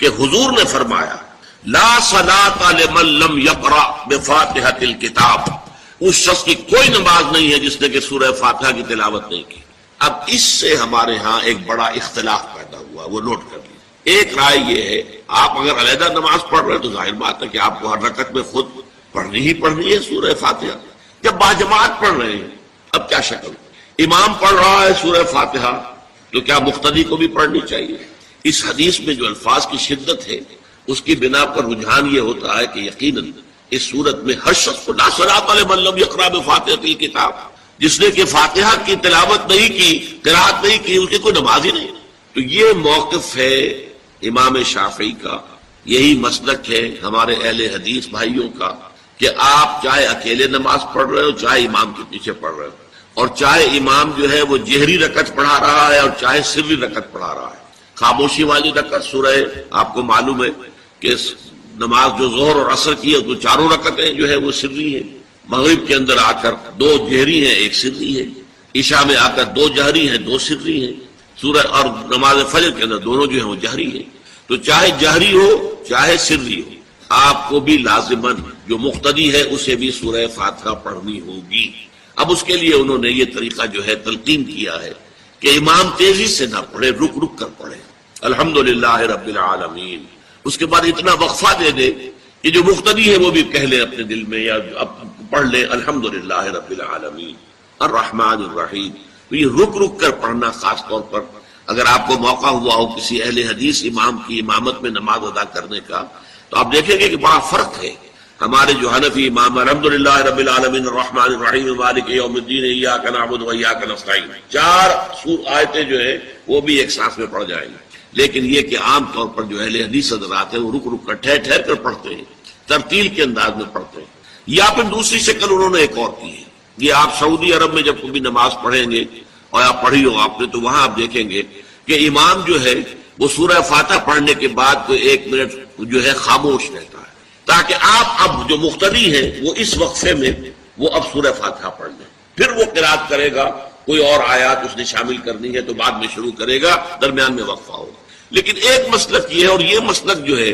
کہ حضور نے فرمایا لا صلاۃ لمن لم یقرأ بفاتحۃ الکتاب، اس شخص کی کوئی نماز نہیں ہے جس نے کہ سورہ فاتحہ کی تلاوت نہیں کی۔ اب اس سے ہمارے ہاں ایک بڑا اختلاف پیدا ہوا، وہ نوٹ کر لیجیے۔ ایک رائے یہ ہے آپ اگر علیحدہ نماز پڑھ رہے ہیں تو ظاہر بات ہے کہ آپ کو ہر رکعت میں خود پڑھنی ہی پڑھنی ہے سورہ فاتحہ۔ جب باجماعت پڑھ رہے ہیں اب کیا شکل، امام پڑھ رہا ہے سورہ فاتحہ تو کیا مقتدی کو بھی پڑھنی چاہیے؟ اس حدیث میں جو الفاظ کی شدت ہے اس کی بنا پر رجحان یہ ہوتا ہے کہ یقیناً اس صورت میں ہر شخص کو لا صلاۃ لمن لم یقرأ بفاتحۃ الکتاب، جس نے کہ فاتحہ کی تلاوت نہیں کی، قرات نہیں کی، اس کی کوئی نماز ہی نہیں۔ تو یہ موقف ہے امام شافعی کا، یہی مسلک ہے ہمارے اہل حدیث بھائیوں کا کہ آپ چاہے اکیلے نماز پڑھ رہے ہو، چاہے امام کے پیچھے پڑھ رہے ہو، اور چاہے امام جو ہے وہ جہری رکعت پڑھا رہا ہے اور چاہے سری رکعت پڑھا رہا ہے۔ خاموشی والی رکعت سورہ آپ کو معلوم ہے کہ نماز جو ظہر اور عصر کی ہے تو چاروں رکعتیں جو ہے وہ سری ہیں، مغرب کے اندر آ کر دو جہری ہیں ایک سری ہے، عشاء میں آ کر دو جہری ہیں دو سری ہیں، سورہ اور نماز فجر کے اندر دونوں جو ہیں وہ جہری ہیں۔ تو چاہے جہری ہو چاہے سری ہو آپ کو بھی لازماً جو مقتدی ہے اسے بھی سورہ فاتحہ پڑھنی ہوگی۔ اب اس کے لیے انہوں نے یہ طریقہ جو ہے تلقین کیا ہے کہ امام تیزی سے نہ پڑھے، رک رک کر پڑھے الحمدللہ رب العالمین، اس کے بعد اتنا وقفہ دے دے کہ جو مقتدی ہے وہ بھی کہہ لے اپنے دل میں یا پڑھ لے الحمدللہ رب العالمین الرحمن الرحیم۔ تو یہ رک رک کر پڑھنا، خاص طور پر اگر آپ کو موقع ہوا ہو کسی اہل حدیث امام کی امامت میں نماز ادا کرنے کا تو آپ دیکھیں گے کہ بڑا فرق ہے۔ ہمارے جو حنفی امام الحمدللہ رب العالمین الرحمن الرحیم مالک یوم الدین ایاک نعبد و ایاک نستعین، چار آیتیں جو ہے وہ بھی ایک سانس میں پڑھ جائیں گے، لیکن یہ کہ عام طور پر جو اہل حدیث حضرات ہیں وہ رک رک کر ٹھہر ٹھہر کر پڑھتے ہیں، ترتیل کے انداز میں پڑھتے ہیں۔ یا پھر دوسری شکل انہوں نے ایک اور کی ہے، یہ آپ سعودی عرب میں جب کبھی نماز پڑھیں گے اور آپ پڑھی ہو آپ نے تو وہاں آپ دیکھیں گے کہ امام جو ہے وہ سورہ فاتحہ پڑھنے کے بعد تو 1 منٹ جو ہے خاموش رہتا ہے تاکہ آپ اب جو مقتدی ہیں وہ اس وقفے میں وہ اب سورہ فاتحہ پڑھ لیں، پھر وہ قرات کرے گا، کوئی اور آیات اس نے شامل کرنی ہے تو بعد میں شروع کرے گا، درمیان میں وقفہ ہوگا۔ لیکن ایک مسلک یہ ہے، اور یہ مسلک جو ہے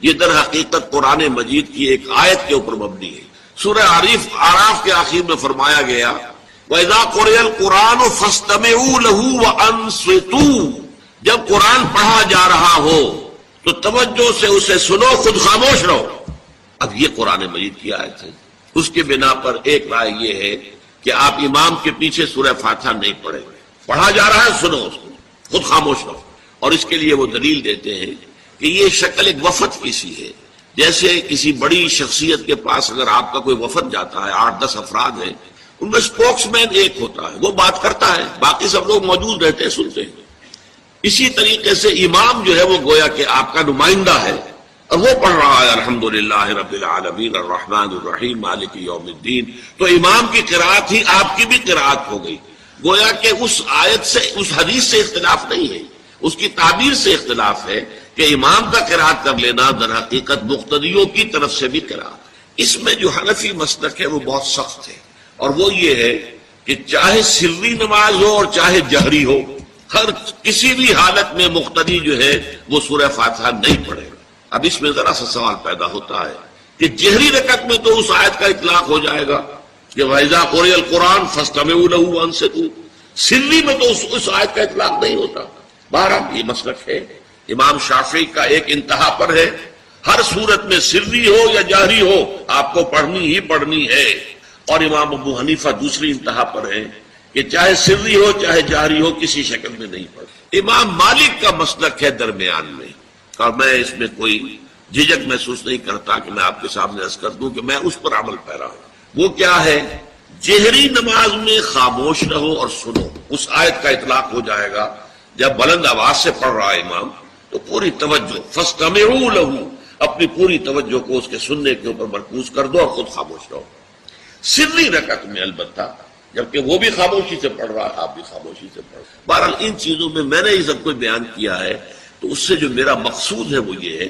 یہ در حقیقت قرآن مجید کی ایک آیت کے اوپر مبنی ہے۔ سورہ اعراف کے آخر میں فرمایا گیا وَإِذَا قُرِئَ الْقُرْآنُ فَاسْتَمِعُوا لَهُ وَأَنصِتُوا، جب قرآن پڑھا جا رہا ہو تو توجہ سے اسے سنو، خود خاموش رہو۔ اب یہ قرآن مجید کی آیت ہے، اس کے بنا پر ایک رائے یہ ہے کہ آپ امام کے پیچھے سورہ فاتحہ نہیں پڑھیں، پڑھا جا رہا ہے سنو اس کو، خود خاموش رہو۔ اور اس کے لیے وہ دلیل دیتے ہیں کہ یہ شکل ایک وفد کی سی ہے، جیسے کسی بڑی شخصیت کے پاس اگر آپ کا کوئی وفد جاتا ہے، 8-10 افراد ہیں، ان میں اسپوکس مین ایک ہوتا ہے، وہ بات کرتا ہے، باقی سب لوگ موجود رہتے ہیں، سنتے ہیں۔ اسی طریقے سے امام جو ہے وہ گویا کہ آپ کا نمائندہ ہے اور وہ پڑھ رہا ہے الحمدللہ رب العالمین الرحمن الرحیم مالک یوم الدین، تو امام کی قرات ہی آپ کی بھی قرات ہو گئی۔ گویا کہ اس آیت سے، اس حدیث سے اختلاف نہیں ہے، اس کی تعبیر سے اختلاف ہے کہ امام کا قرات کر لینا در حقیقت مقتدیوں کی طرف سے بھی قرات۔ اس میں جو حنفی مسلک ہے وہ بہت سخت ہے، اور وہ یہ ہے کہ چاہے سری نماز ہو اور چاہے جہری ہو، ہر کسی بھی حالت میں مقتدی جو ہے وہ سورہ فاتحہ نہیں پڑھے گا۔ اب اس میں ذرا سا سوال پیدا ہوتا ہے کہ جہری رکعت میں تو اس آیت کا اطلاق ہو جائے گا کہ وَإِذَا قُرِئَ الْقُرْآنُ فَاسْتَمِعُوا لَهُ وَأَنصِتُوا، سری میں تو اس آیت کا اطلاق نہیں ہوتا۔ بہرحال یہ مسلک ہے امام شافعی کا، ایک انتہا پر ہے، ہر صورت میں سری ہو یا جہری ہو آپ کو پڑھنی ہی پڑھنی ہے، اور امام ابو حنیفہ دوسری انتہا پر ہے کہ چاہے سری ہو چاہے جہری ہو کسی شکل میں نہیں پڑھ۔ امام مالک کا مسلک ہے درمیان میں، اور میں اس میں کوئی جھجک محسوس نہیں کرتا کہ میں آپ کے سامنے عرض کر دوں کہ میں اس پر عمل پیرا ہوں۔ وہ کیا ہے؟ جہری نماز میں خاموش رہو اور سنو، اس آیت کا اطلاق ہو جائے گا جب بلند آواز سے پڑھ رہا ہے امام تو پوری توجہ فَاسْتَمِعُوا لَهُ، اپنی پوری توجہ کو اس کے سننے کے اوپر مرکوز کر دو اور خود خاموش رہو۔ سری رکعت میں البتہ جبکہ وہ بھی خاموشی سے پڑھ رہا ہے آپ بھی خاموشی سے پڑھ رہے ہیں۔ بہرحال ان چیزوں میں میں نے یہ سب کچھ بیان کیا ہے تو اس سے جو میرا مقصود ہے وہ یہ ہے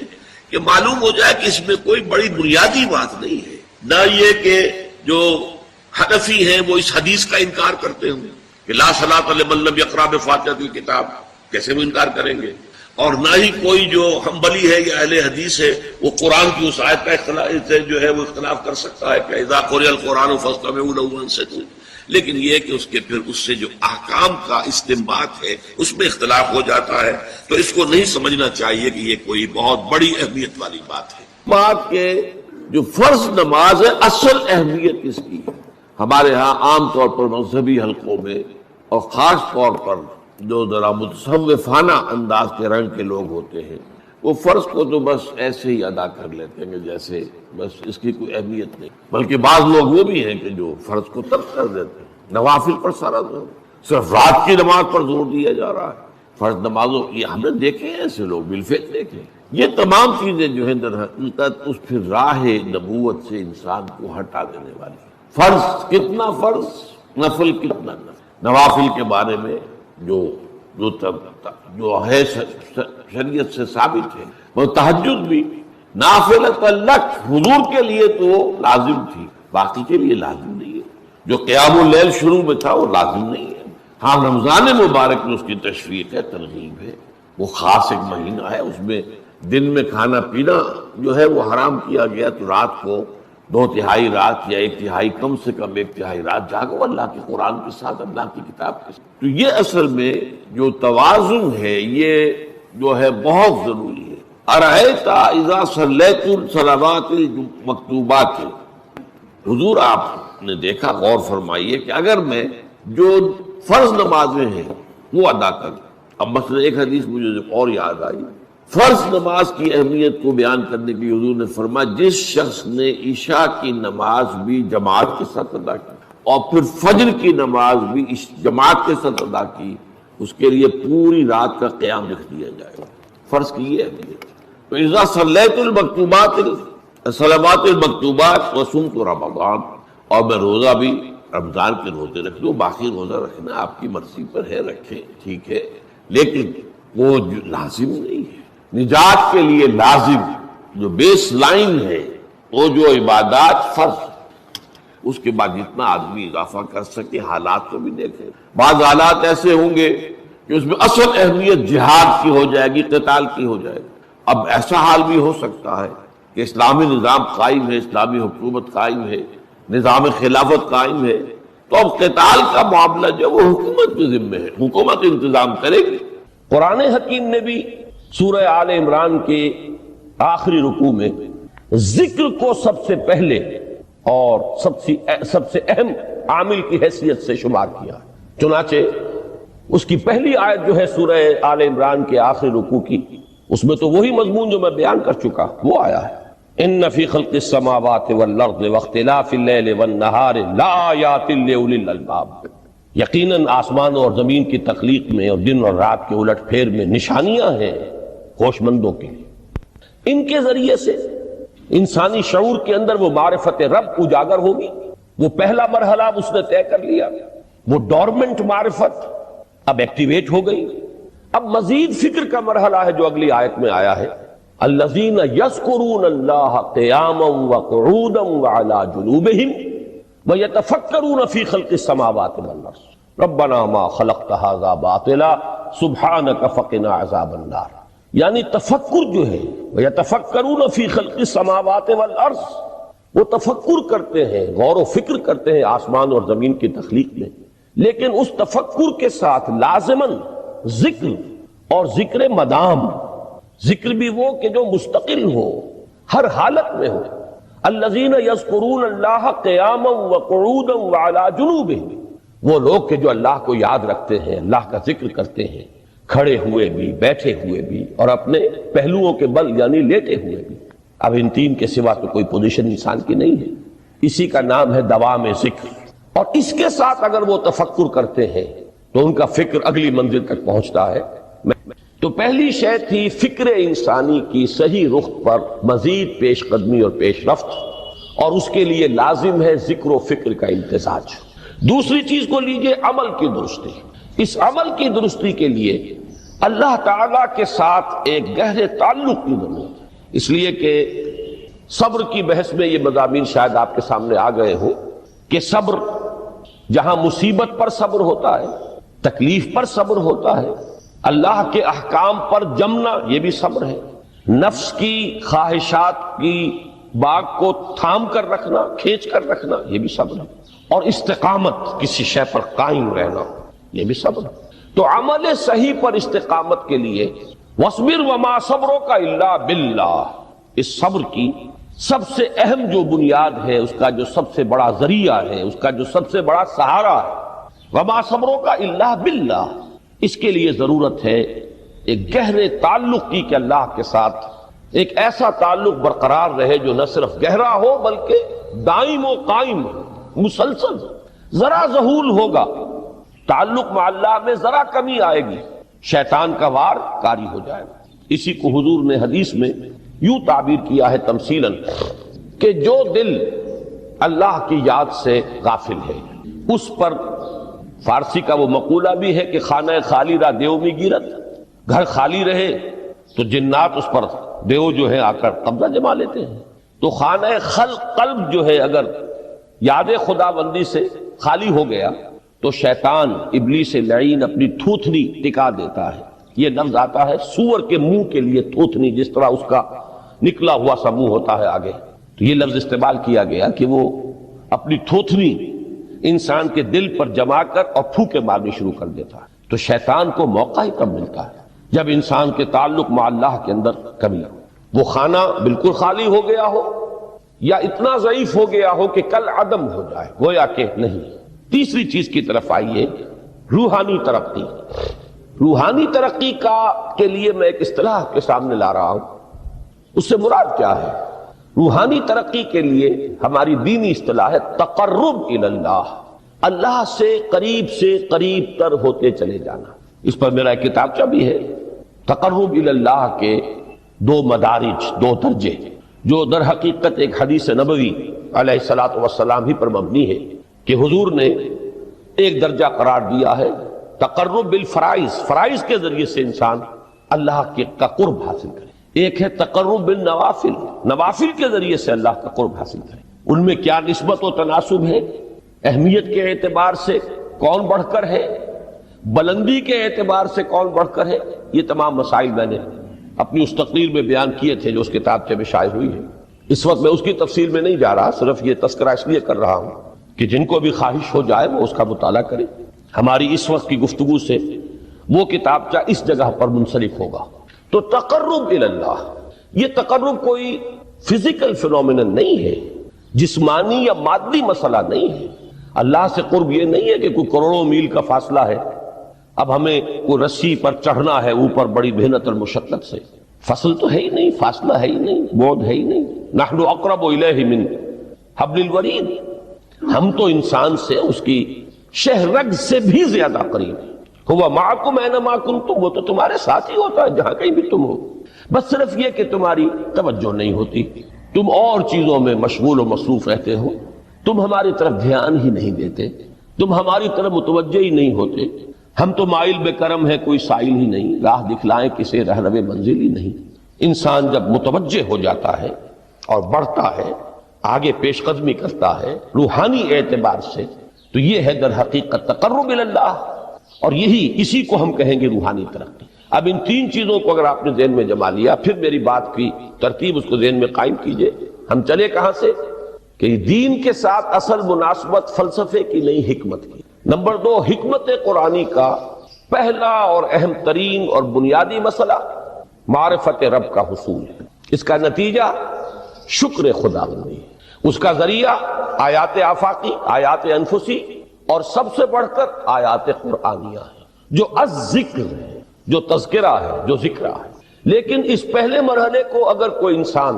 کہ معلوم ہو جائے کہ اس میں کوئی بڑی بنیادی بات نہیں ہے، نہ یہ کہ جو حنفی ہیں وہ اس حدیث کا انکار کرتے ہوں کہ لا صلاۃ لمن لم یقرأ بفاتحۃ الکتاب، کیسے وہ انکار کریں گے؟ اور نہ ہی کوئی جو حنبلی ہے یا اہل حدیث ہے وہ قرآن کی اس آیت کا اختلاف جو ہے وہ اختلاف کر سکتا ہے کہ اذا قرئ القرآن فاستمعوا له وانصتوا، لیکن یہ کہ اس کے پھر اس سے جو احکام کا استنباط ہے اس میں اختلاف ہو جاتا ہے، تو اس کو نہیں سمجھنا چاہیے کہ یہ کوئی بہت بڑی اہمیت والی بات ہے۔ بات کہ جو فرض نماز ہے اصل اہمیت اس کی ہے۔ ہمارے ہاں عام طور پر مذہبی حلقوں میں اور خاص طور پر جو ذرا متصوفانہ انداز کے رنگ کے لوگ ہوتے ہیں وہ فرض کو تو بس ایسے ہی ادا کر لیتے ہیں کہ جیسے بس اس کی کوئی اہمیت نہیں، بلکہ بعض لوگ وہ بھی ہیں کہ جو فرض کو ترک کر دیتے ہیں، نوافل پر سارا زور، صرف رات کی نماز پر زور دیا جا رہا ہے، فرض نمازوں یہ ہم نے دیکھے ہیں ایسے لوگ بالفعل دیکھے۔ یہ تمام چیزیں جو ہیں در حقیقت اس پھر راہ نبوت سے انسان کو ہٹا دینے والی۔ فرض کتنا فرض، نفل کتنا نفل۔ نوافل کے بارے میں جو ہے شریعت سے ثابت ہے، وہ تہجد بھی نافلۃ لک، حضور کے لیے تو لازم تھی، باقی کے لیے لازم نہیں ہے۔ جو قیام اللیل شروع میں تھا وہ لازم نہیں ہے۔ ہاں رمضان مبارک میں اس کی تشویق ہے، ترغیب ہے، وہ خاص ایک مہینہ ہے، اس میں دن میں کھانا پینا جو ہے وہ حرام کیا گیا، تو رات کو 2/3 رات یا 1/3 کم سے کم 1/3 رات جاگو اللہ کے قرآن کے ساتھ، اللہ کی کتاب کے ساتھ۔ تو یہ اصل میں جو توازن ہے یہ جو ہے بہت ضروری ہے۔ ارأیت اذا صلیت الصلوات المکتوبات، حضور آپ نے دیکھا، غور فرمائیے کہ اگر میں جو فرض نمازیں ہیں وہ ادا کروں، اب مثلا ایک حدیث مجھے اور یاد آئی، فرض نماز کی اہمیت کو بیان کرنے کی حضور نے فرمایا جس شخص نے عشاء کی نماز بھی جماعت کے ساتھ ادا کی اور پھر فجر کی نماز بھی جماعت کے ساتھ ادا کی، اس کے لیے پوری رات کا قیام لکھ دیا جائے گا۔ فرض کی یہ اہمیت ہے۔ تو اذا صلیت المکتوبات صلوات المکتوبات وصمت رمضان، اور میں روزہ بھی رمضان کے روزے رکھ دوں، باقی روزہ رکھنا آپ کی مرضی پر ہے، رکھیں ٹھیک ہے، لیکن وہ لازم نہیں ہے۔ نجات کے لیے لازم جو بیس لائن ہے وہ جو عبادات فرض، اس کے بعد جتنا آدمی اضافہ کر سکے، حالات کو بھی دیکھیں۔ بعض حالات ایسے ہوں گے کہ اس میں اصل اہمیت جہاد کی ہو جائے گی، قتال کی ہو جائے گی۔ اب ایسا حال بھی ہو سکتا ہے کہ اسلامی نظام قائم ہے، اسلامی حکومت قائم ہے، نظام خلافت قائم ہے، تو اب قتال کا معاملہ جو وہ حکومت کے ذمہ ہے، حکومت انتظام کرے گی۔ قرآن حکیم نے بھی سورہ آل عمران کے آخری رکوع میں ذکر کو سب سے پہلے اور سب سے اہم عامل کی حیثیت سے شمار کیا، چنانچہ اس کی پہلی آیت جو ہے سورہ آل عمران کے آخری رکوع کی، اس میں تو وہی مضمون جو میں بیان کر چکا وہ آیا ہے، ان فی خلق السماوات والارض واختلاف اللیل والنہار لآیات لأولی الالباب، یقیناً آسمانوں اور زمین کی تخلیق میں اور دن اور رات کے الٹ پھیر میں نشانیاں ہیں ہوش مندوں کے لیے۔ ان کے ذریعے سے انسانی شعور کے اندر وہ معرفت رب اجاگر ہوگی۔ وہ پہلا مرحلہ اب اس نے طے کر لیا، وہ ڈورمنٹ معرفت اب ایکٹیویٹ ہو گئی۔ اب مزید فکر کا مرحلہ ہے جو اگلی آیت میں آیا ہے، الذین یذکرون اللہ قیاما وقعودا وعلی جنوبہم وَيَتَفَكَّرُونَ فِي خَلْقِ السَّمَاوَاتِ وَالْأَرْضِ رَبَّنَا مَا خَلَقْتَ هَذَا بَاطِلًا سُبْحَانَكَ فَقِنَا عَذَابَ النَّارِ، یعنی تفکر جو ہے، وَيَتَفَكَّرُونَ فِي خَلْقِ السَّمَاوَاتِ وَالْأَرْضِ، وہ تفکر کرتے ہیں، غور و فکر کرتے ہیں آسمان اور زمین کی تخلیق میں، لیکن اس تفکر کے ساتھ لازماً ذکر، اور ذکر مدام، ذکر بھی وہ کہ جو مستقل ہو، ہر حالت میں ہو۔ الذین یذکرون اللہ قیاما وقعودا وعلی جنوبہم، وہ لوگ کہ جو اللہ کو یاد رکھتے ہیں، اللہ کا ذکر کرتے ہیں، کھڑے ہوئے بھی، بیٹھے ہوئے بھی، اور اپنے پہلوؤں کے بل یعنی لیٹے ہوئے بھی۔ اب ان تین کے سوا تو کوئی پوزیشن انسان کی نہیں ہے، اسی کا نام ہے دوام ذکر۔ اور اس کے ساتھ اگر وہ تفکر کرتے ہیں تو ان کا فکر اگلی منزل تک پہنچتا ہے۔ تو پہلی شے تھی فکر انسانی کی صحیح رخ پر مزید پیش قدمی اور پیش رفت، اور اس کے لیے لازم ہے ذکر و فکر کا امتزاج۔ دوسری چیز کو لیجئے عمل کی درستی۔ اس عمل کی درستی کے لیے اللہ تعالیٰ کے ساتھ ایک گہرے تعلق کی ضرورت ہے، اس لیے کہ صبر کی بحث میں یہ مضامین شاید آپ کے سامنے آ گئے ہو کہ صبر، جہاں مصیبت پر صبر ہوتا ہے، تکلیف پر صبر ہوتا ہے، اللہ کے احکام پر جمنا یہ بھی صبر ہے، نفس کی خواہشات کی باغ کو تھام کر رکھنا، کھینچ کر رکھنا یہ بھی صبر ہے، اور استقامت کسی شے پر قائم رہنا یہ بھی صبر ہے۔ تو عمل صحیح پر استقامت کے لیے وَاصْبِرْ وَمَا صَبْرُكَ إِلَّا بِاللَّهِ، اس صبر کی سب سے اہم جو بنیاد ہے، اس کا جو سب سے بڑا ذریعہ ہے، اس کا جو سب سے بڑا سہارا ہے، وَمَا صَبْرُكَ إِلَّا بِاللَّهِ، اس کے لیے ضرورت ہے ایک گہرے تعلق کی کہ اللہ کے ساتھ ایک ایسا تعلق برقرار رہے جو نہ صرف گہرا ہو بلکہ دائم و قائم ہو، مسلسل۔ ذرا ذہول ہوگا تعلق مع اللہ میں، ذرا کمی آئے گی، شیطان کا وار کاری ہو جائے گا۔ اسی کو حضور نے حدیث میں یوں تعبیر کیا ہے تمثیلاً کہ جو دل اللہ کی یاد سے غافل ہے اس پر، فارسی کا وہ مقولہ بھی ہے کہ خانہ خالی را دیو میں گیرت، گھر خالی رہے تو جنات اس پر دیو جو ہے آ کر قبضہ جما لیتے ہیں۔ تو خانہ قلب جو ہے اگر یاد خدا بندی سے خالی ہو گیا تو شیطان ابلیس لعین اپنی تھوتنی ٹکا دیتا ہے۔ یہ لفظ آتا ہے سور کے منہ کے لیے تھوتنی، جس طرح اس کا نکلا ہوا سا منہ ہوتا ہے آگے، تو یہ لفظ استعمال کیا گیا کہ وہ اپنی تھوتنی انسان کے دل پر جما کر اور پھوکے مارنی شروع کر دیتا ہے۔ تو شیطان کو موقع ہی کب ملتا ہے؟ جب انسان کے تعلق مع اللہ کے اندر کمی ہو، وہ خانہ بالکل خالی ہو گیا ہو یا اتنا ضعیف ہو گیا ہو کہ کل عدم ہو جائے، گویا کہ نہیں۔ تیسری چیز کی طرف آئیے، روحانی ترقی۔ روحانی ترقی کے لیے میں ایک اصطلاح کے سامنے لا رہا ہوں، اس سے مراد کیا ہے؟ روحانی ترقی کے لیے ہماری دینی اصطلاح ہے تقرب الی اللہ، اللہ سے قریب تر ہوتے چلے جانا۔ اس پر میرا ایک کتابچہ بھی ہے، تقرب الی اللہ کے دو مدارج، دو درجے، جو در حقیقت ایک حدیث نبوی علیہ الصلوۃ والسلام ہی پر مبنی ہے کہ حضور نے ایک درجہ قرار دیا ہے تقرب بالفرائض، فرائض کے ذریعے سے انسان اللہ کا قرب حاصل کرے۔ ایک ہے تقرب بالنوافل، نوافل کے ذریعے سے اللہ کا قرب حاصل کرے۔ ان میں کیا نسبت و تناسب ہے، اہمیت کے اعتبار سے کون بڑھ کر ہے، بلندی کے اعتبار سے کون بڑھ کر ہے، یہ تمام مسائل میں نے اپنی اس تقریر میں بیان کیے تھے جو اس کتاب میں شائع ہوئی ہے۔ اس وقت میں اس کی تفصیل میں نہیں جا رہا، صرف یہ تذکرہ اس لیے کر رہا ہوں کہ جن کو بھی خواہش ہو جائے وہ اس کا مطالعہ کرے۔ ہماری اس وقت کی گفتگو سے وہ کتابچہ اس جگہ پر منسلک ہوگا۔ تو تقرب الی اللہ، یہ تقرب کوئی فزیکل فینومینن نہیں ہے، جسمانی یا مادی مسئلہ نہیں ہے۔ اللہ سے قرب یہ نہیں ہے کہ کوئی کروڑوں میل کا فاصلہ ہے، اب ہمیں کوئی رسی پر چڑھنا ہے اوپر بڑی محنت اور مشقت سے، فصل تو ہے ہی نہیں، فاصلہ ہے ہی نہیں، بعد ہے ہی نہیں۔ نحن اقرب الیہ من حبل الورید، ہم تو انسان سے اس کی شہرگ سے بھی زیادہ قریب ہیں۔ ہوا معکم اینما کنتم، وہ تو تمہارے ساتھ ہی ہوتا ہے جہاں کہیں بھی تم ہو، بس صرف یہ کہ تمہاری توجہ نہیں ہوتی، تم اور چیزوں میں مشغول و مصروف رہتے ہو، تم ہماری طرف دھیان ہی نہیں دیتے، تم ہماری طرف متوجہ ہی نہیں ہوتے۔ ہم تو مائل بے کرم ہے، کوئی سائل ہی نہیں، راہ دکھلائیں کسے رہنم منزل ہی نہیں۔ انسان جب متوجہ ہو جاتا ہے اور بڑھتا ہے، آگے پیش قدمی کرتا ہے روحانی اعتبار سے، تو یہ ہے در حقیقت تقرب الی اللہ، اور اسی کو ہم کہیں گے روحانی ترقی۔ اب ان تین چیزوں کو اگر آپ نے ذہن میں جما لیا، پھر میری بات کی ترتیب اس کو ذہن میں قائم کیجئے۔ ہم چلے کہاں سے؟ کہ دین کے ساتھ اصل مناسبت فلسفے کی نہیں، حکمت کی۔ نمبر 2، حکمت قرآنی کا پہلا اور اہم ترین اور بنیادی مسئلہ معرفت رب کا حصول ہے۔ اس کا نتیجہ شکر خداوندی ہے، اس کا ذریعہ آیات آفاقی، آیات انفسی، اور سب سے بڑھ کر آیات قرآنیہ ہے جو الذکر ہے، جو تذکرہ ہے، جو ذکرہ ہے۔ لیکن اس پہلے مرحلے کو اگر کوئی انسان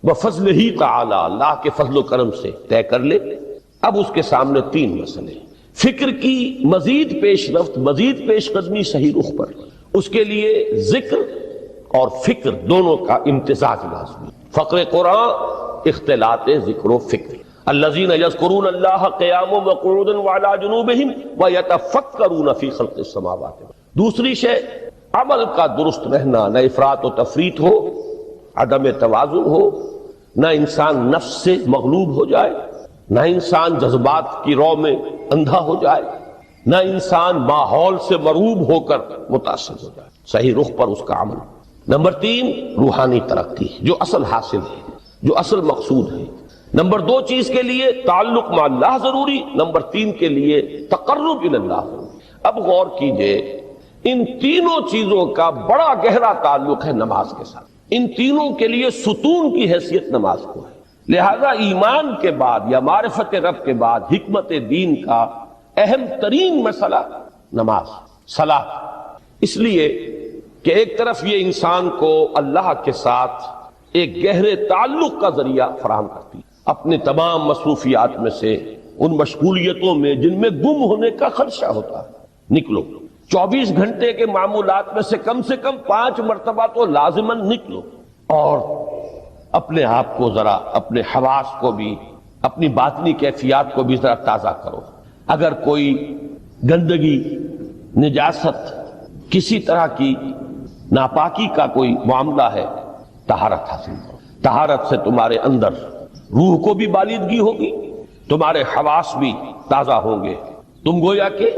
بفضل ہی تعالی، اللہ کے فضل و کرم سے طے کر لے، اب اس کے سامنے تین مسئلے، فکر کی مزید پیش رفت، مزید پیش قدمی صحیح رخ پر، اس کے لیے ذکر اور فکر دونوں کا امتزاج لازمی۔ فقر قرآن اختلاط ذکر و فکر، الذین یذکرون اللہ قیاما وقعودا وعلی جنوبہم ویتفکرون فی خلق السماوات۔ دوسری شے عمل کا درست رہنا، نہ افراط و تفریط ہو، عدم توازن ہو، نہ انسان نفس سے مغلوب ہو جائے، نہ انسان جذبات کی رو میں اندھا ہو جائے، نہ انسان ماحول سے مرعوب ہو کر متاثر ہو جائے، صحیح رخ پر اس کا عمل۔ نمبر 3 روحانی ترقی، جو اصل حاصل ہے، جو اصل مقصود ہے۔ نمبر 2 چیز کے لیے تعلق مع اللہ ضروری، نمبر 3 کے لیے تقرب الی اللہ ضروری۔ اب غور کیجئے، ان تینوں چیزوں کا بڑا گہرا تعلق ہے نماز کے ساتھ، ان تینوں کے لیے ستون کی حیثیت نماز کو ہے۔ لہذا ایمان کے بعد یا معرفت رب کے بعد حکمت دین کا اہم ترین مسئلہ نماز، صلاۃ، اس لیے کہ ایک طرف یہ انسان کو اللہ کے ساتھ ایک گہرے تعلق کا ذریعہ فراہم کرتی ہے، اپنے تمام مصروفیات میں سے ان مشغولیتوں میں جن میں گم ہونے کا خدشہ ہوتا ہے نکلو، 24 گھنٹے کے معمولات میں سے کم 5 مرتبہ تو لازماً نکلو، اور اپنے آپ کو ذرا، اپنے حواس کو بھی، اپنی باطنی کیفیات کو بھی ذرا تازہ کرو۔ اگر کوئی گندگی، نجاست، کسی طرح کی ناپاکی کا کوئی معاملہ ہے، طہارت حاصل کرو۔ طہارت سے تمہارے اندر روح کو بھی بالیدگی ہوگی، تمہارے حواس بھی تازہ ہوں گے، تم گویا کہ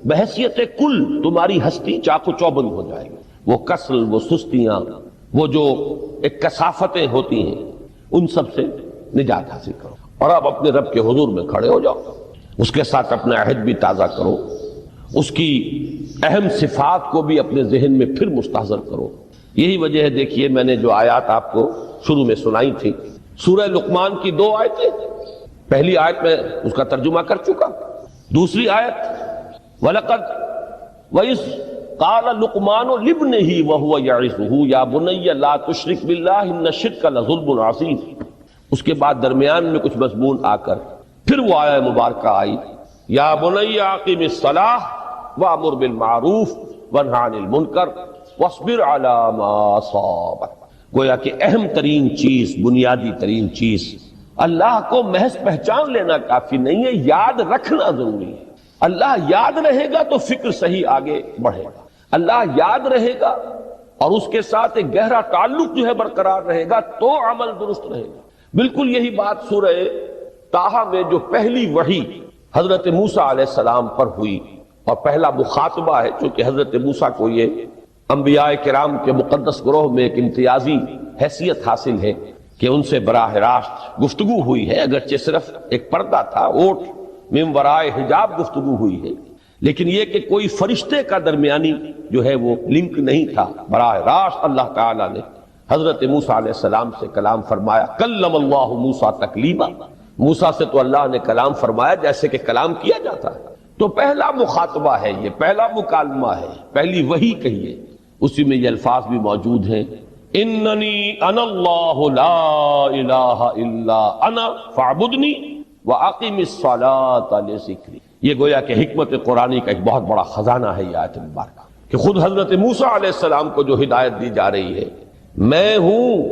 بحیثیت کل تمہاری ہستی چاق و چوبند ہو جائے گی۔ وہ کسل، وہ سستیاں، وہ جو ایک کثافتیں ہوتی ہیں، ان سب سے نجات حاصل کرو، اور اب اپنے رب کے حضور میں کھڑے ہو جاؤ، اس کے ساتھ اپنا عہد بھی تازہ کرو، اس کی اہم صفات کو بھی اپنے ذہن میں پھر مستحضر کرو۔ یہی وجہ ہے، دیکھیے میں نے جو آیات آپ کو شروع میں سنائی تھی، سورہ لقمان کی 2 آیتیں، پہلی آیت میں اس کا ترجمہ کر چکا، دوسری آیت وَلَقَدْ وَإِذْ قَالَ لُقْمَانُ لِابْنِهِ وَهُوَ يَعِظُهُ يَا بُنَيَّ لَا تُشْرِكْ بِاللَّهِ إِنَّ الشِّرْكَ لَظُلْمٌ عَظِيمٌ۔ اس کے بعد درمیان میں کچھ مضمون آ کر پھر وہ آیہ مبارکہ آئی، یا بنی اقیم الصلاۃ وامر بالمعروف وانہی عن المنکر واصبر علی ما اصابک۔ گویا کہ اہم ترین چیز، بنیادی ترین چیز، اللہ کو محض پہچان لینا کافی نہیں ہے، یاد رکھنا ضروری ہے۔ اللہ یاد رہے گا تو فکر صحیح آگے بڑھے گا، اللہ یاد رہے گا اور اس کے ساتھ ایک گہرا تعلق جو ہے برقرار رہے گا تو عمل درست رہے گا۔ بالکل یہی بات سورہ طٰہٰ میں جو پہلی وحی حضرت موسیٰ علیہ السلام پر ہوئی، اور پہلا مخاطبہ ہے چونکہ حضرت موسیٰ کو یہ انبیاء کرام کے مقدس گروہ میں ایک امتیازی حیثیت حاصل ہے کہ ان سے براہ راست گفتگو ہوئی ہے، اگرچہ صرف ایک پردہ تھا، اوٹ من ورائے حجاب گفتگو ہوئی ہے، لیکن یہ کہ کوئی فرشتے کا درمیانی جو ہے وہ لنک نہیں تھا، براہ راست اللہ تعالیٰ نے حضرت موسیٰ علیہ السلام سے کلام فرمایا۔ کلم اللہ موسیٰ تکلیما، موسیٰ سے تو اللہ نے کلام فرمایا جیسے کہ کلام کیا جاتا ہے۔ تو پہلا مخاطبہ ہے، یہ پہلا مکالمہ ہے، پہلی وحی کہیے، اسی میں یہ الفاظ بھی موجود ہیں، اننی انا اللہ لا الہ الا انا فاعبدنی واقم الصلاۃ لذکری۔ یہ گویا کہ حکمت قرآنی کا ایک بہت بڑا خزانہ ہے یہ آیت مبارکہ، کہ خود حضرت موسیٰ علیہ السلام کو جو ہدایت دی جا رہی ہے، میں ہوں،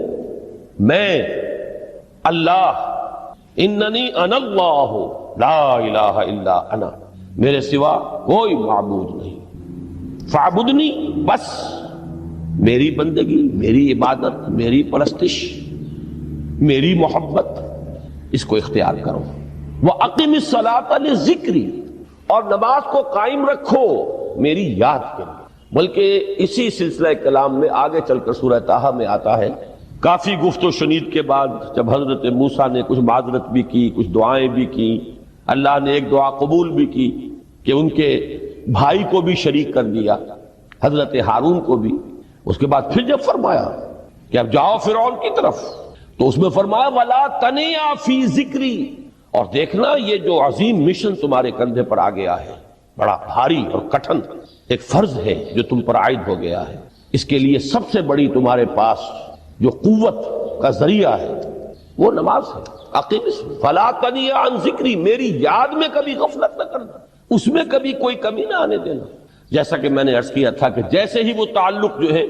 میں اللہ، اننی انا اللہ لا الہ الا انا، میرے سوا کوئی معبود نہیں، فاعبدنی، بس میری بندگی، میری عبادت، میری پرستش، میری محبت، اس کو اختیار کرو۔ وَأَقِمِ الصَّلَاةَ لِذِكْرِي، اور نماز کو قائم رکھو میری یاد کے لیے۔ بلکہ اسی سلسلہ کلام میں آگے چل کر سورہ طٰہٰ میں آتا ہے، کافی گفت و شنید کے بعد جب حضرت موسیٰ نے کچھ معذرت بھی کی، کچھ دعائیں بھی کی، اللہ نے ایک دعا قبول بھی کی کہ ان کے بھائی کو بھی شریک کر دیا، حضرت ہارون کو بھی۔ اس کے بعد پھر جب فرمایا کہ اب جاؤ فرعون کی طرف، تو اس میں فرمایا وَلَا تَنِيَا فِي ذِكْرِي، اور دیکھنا یہ جو عظیم مشن تمہارے کندھے پر آ گیا ہے، بڑا بھاری اور کٹھن ایک فرض ہے جو تم پر عائد ہو گیا ہے، اس کے لیے سب سے بڑی تمہارے پاس جو قوت کا ذریعہ ہے وہ نماز ہے۔ اقیم فَلَا تَنِيَا عَن ذِكْرِي، میری یاد میں کبھی غفلت نہ کرنا، اس میں کبھی کوئی کمی نہ آنے دینا۔ جیسا کہ میں نے عرض کیا تھا کہ جیسے ہی وہ تعلق جو ہے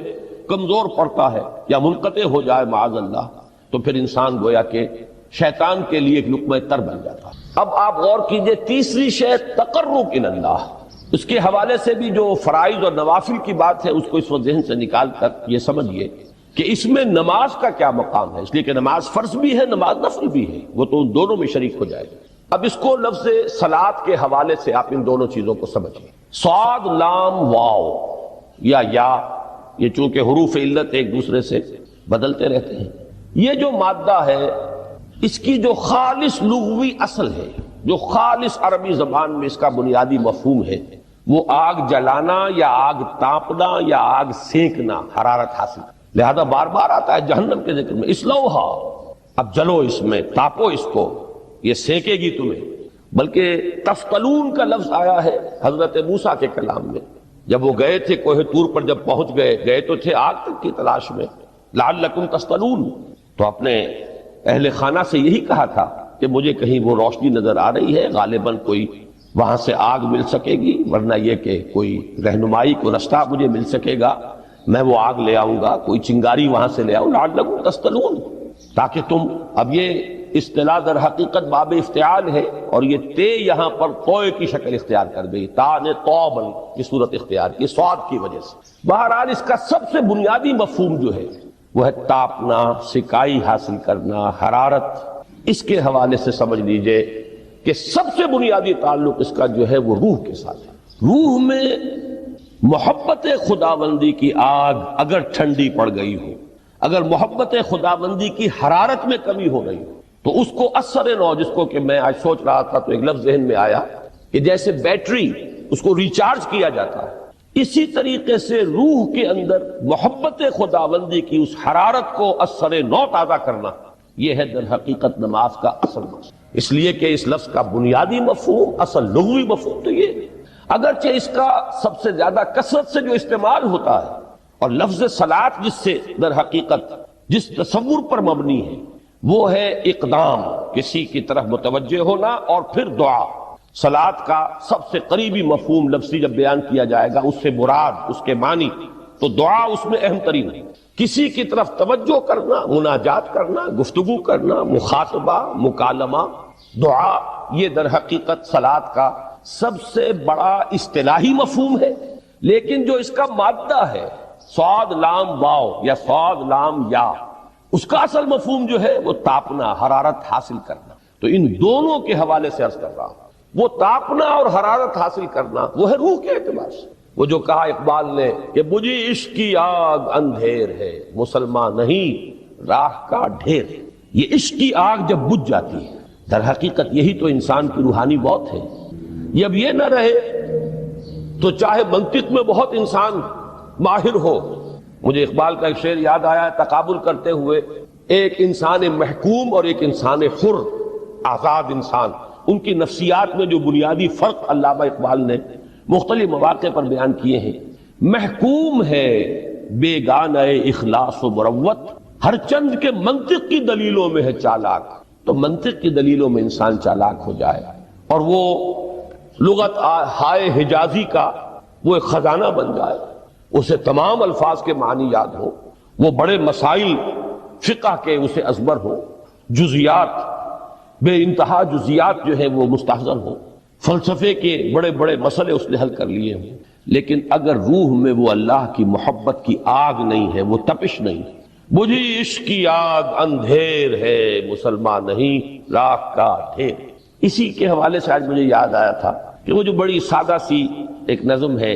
کمزور پڑتا ہے یا منقطع ہو جائے معاذ اللہ، تو پھر انسان گویا کہ شیطان کے لیے ایک لقمہ تر بن جاتا ہے۔ اب آپ غور کیجئے، تیسری شے تقرب الی اللہ، اس کے حوالے سے بھی جو فرائض اور نوافل کی بات ہے اس کو اس وقت ذہن سے نکال کر یہ سمجھیے کہ اس میں نماز کا کیا مقام ہے، اس لیے کہ نماز فرض بھی ہے، نماز نفل بھی ہے، وہ تو ان دونوں میں شریک ہو جائے گا۔ اب اس کو لفظ صلاۃ کے حوالے سے آپ ان دونوں چیزوں کو سمجھیں. صاد لام واو یا یہ چونکہ حروف علت ایک دوسرے سے بدلتے رہتے ہیں. یہ جو مادہ ہے اس کی جو خالص لغوی اصل ہے، جو خالص عربی زبان میں اس کا بنیادی مفہوم ہے، وہ آگ جلانا یا آگ تاپنا یا آگ سینکنا، حرارت حاصل. لہذا بار بار آتا ہے جہنم کے ذکر میں اسلوہا، اب جلو اس میں، تاپو اس کو، یہ سینکے گی تمہیں. بلکہ تفتلون کا لفظ آیا ہے حضرت موسیٰ کے کلام میں. جب وہ گئے تھے کوہ طور پر، جب پہنچ گئے تو تھے آگ تک کی تلاش میں، لعلکم تستلون، تو اپنے اہل خانہ سے یہی کہا تھا کہ مجھے کہیں وہ روشنی نظر آ رہی ہے، غالباً کوئی وہاں سے آگ مل سکے گی، ورنہ یہ کہ کوئی رہنمائی کو رستہ مجھے مل سکے گا، میں وہ آگ لے آؤں گا، کوئی چنگاری وہاں سے لے آؤں، لعلکم تستلون، تاکہ تم. اب یہ اصطلاح در حقیقت باب افتعال ہے، اور یہ تے یہاں پر توئے کی شکل اختیار کر گئی، تا نے توبن کی صورت اختیار کی سواد کی وجہ سے. بہرحال اس کا سب سے بنیادی مفہوم جو ہے وہ ہے تاپنا، سکائی حاصل کرنا، حرارت. اس کے حوالے سے سمجھ لیجئے کہ سب سے بنیادی تعلق اس کا جو ہے وہ روح کے ساتھ ہے. روح میں محبت خداوندی کی آگ اگر ٹھنڈی پڑ گئی ہو، اگر محبت خداوندی کی حرارت میں کمی ہو گئی ہو، تو اس کو اثر نو، جس کو کہ میں آج سوچ رہا تھا تو ایک لفظ ذہن میں آیا کہ جیسے بیٹری اس کو ریچارج کیا جاتا ہے، اسی طریقے سے روح کے اندر محبت خداوندی کی اس حرارت کو اثر نو تازہ کرنا، یہ ہے در حقیقت نماز کا اصل مقصد. اس لیے کہ اس لفظ کا بنیادی مفہوم، اصل لغوی مفہوم تو یہ ہے. اگرچہ اس کا سب سے زیادہ کثرت سے جو استعمال ہوتا ہے، اور لفظ صلاۃ جس سے در حقیقت جس تصور پر مبنی ہے وہ ہے اقدام، کسی کی طرف متوجہ ہونا اور پھر دعا. صلاۃ کا سب سے قریبی مفہوم لفظی جب بیان کیا جائے گا، اس سے مراد، اس کے معنی، تو دعا اس میں اہم ترین ہے. کسی کی طرف توجہ کرنا، مناجات کرنا، گفتگو کرنا، مخاطبہ، مکالمہ، دعا، یہ در حقیقت صلاۃ کا سب سے بڑا اصطلاحی مفہوم ہے. لیکن جو اس کا مادہ ہے صاد لام واو یا صاد لام یا، اس کا اصل مفہوم جو ہے وہ تاپنا، حرارت حاصل کرنا. تو ان دونوں کے حوالے سے عرض کر رہا ہوں، وہ تاپنا اور حرارت حاصل کرنا وہ ہے روح کے اعتبار سے. وہ جو کہا اقبال نے کہ بجھی عشق کی آگ اندھیر ہے، مسلمان نہیں راہ کا ڈھیر ہے. یہ عشق کی آگ جب بجھ جاتی ہے، در حقیقت یہی تو انسان کی روحانی موت ہے. جب یہ نہ رہے تو چاہے منطق میں بہت انسان ماہر ہو. مجھے اقبال کا ایک شعر یاد آیا، تقابل کرتے ہوئے ایک انسان محکوم اور ایک انسان حر، آزاد انسان، ان کی نفسیات میں جو بنیادی فرق علامہ اقبال نے مختلف مواقع پر بیان کیے ہیں. محکوم ہے بیگانہ اخلاص و مروت، ہر چند کے منطق کی دلیلوں میں ہے چالاک. تو منطق کی دلیلوں میں انسان چالاک ہو جائے اور وہ لغت ہائے حجازی کا وہ ایک خزانہ بن جائے، اسے تمام الفاظ کے معنی یاد ہو، وہ بڑے مسائل فقہ کے اسے ازبر ہو، جزیات، بے انتہا جزیات جو ہے وہ مستحضر ہو، فلسفے کے بڑے بڑے مسئلے اس نے حل کر لیے ہوں. لیکن اگر روح میں وہ اللہ کی محبت کی آگ نہیں ہے، وہ تپش نہیں ہے، بجھی عشق کی آگ اندھیر ہے، مسلمان نہیں راہ کا ڈھیر. اسی کے حوالے سے آج مجھے یاد آیا تھا کہ وہ جو بڑی سادہ سی ایک نظم ہے،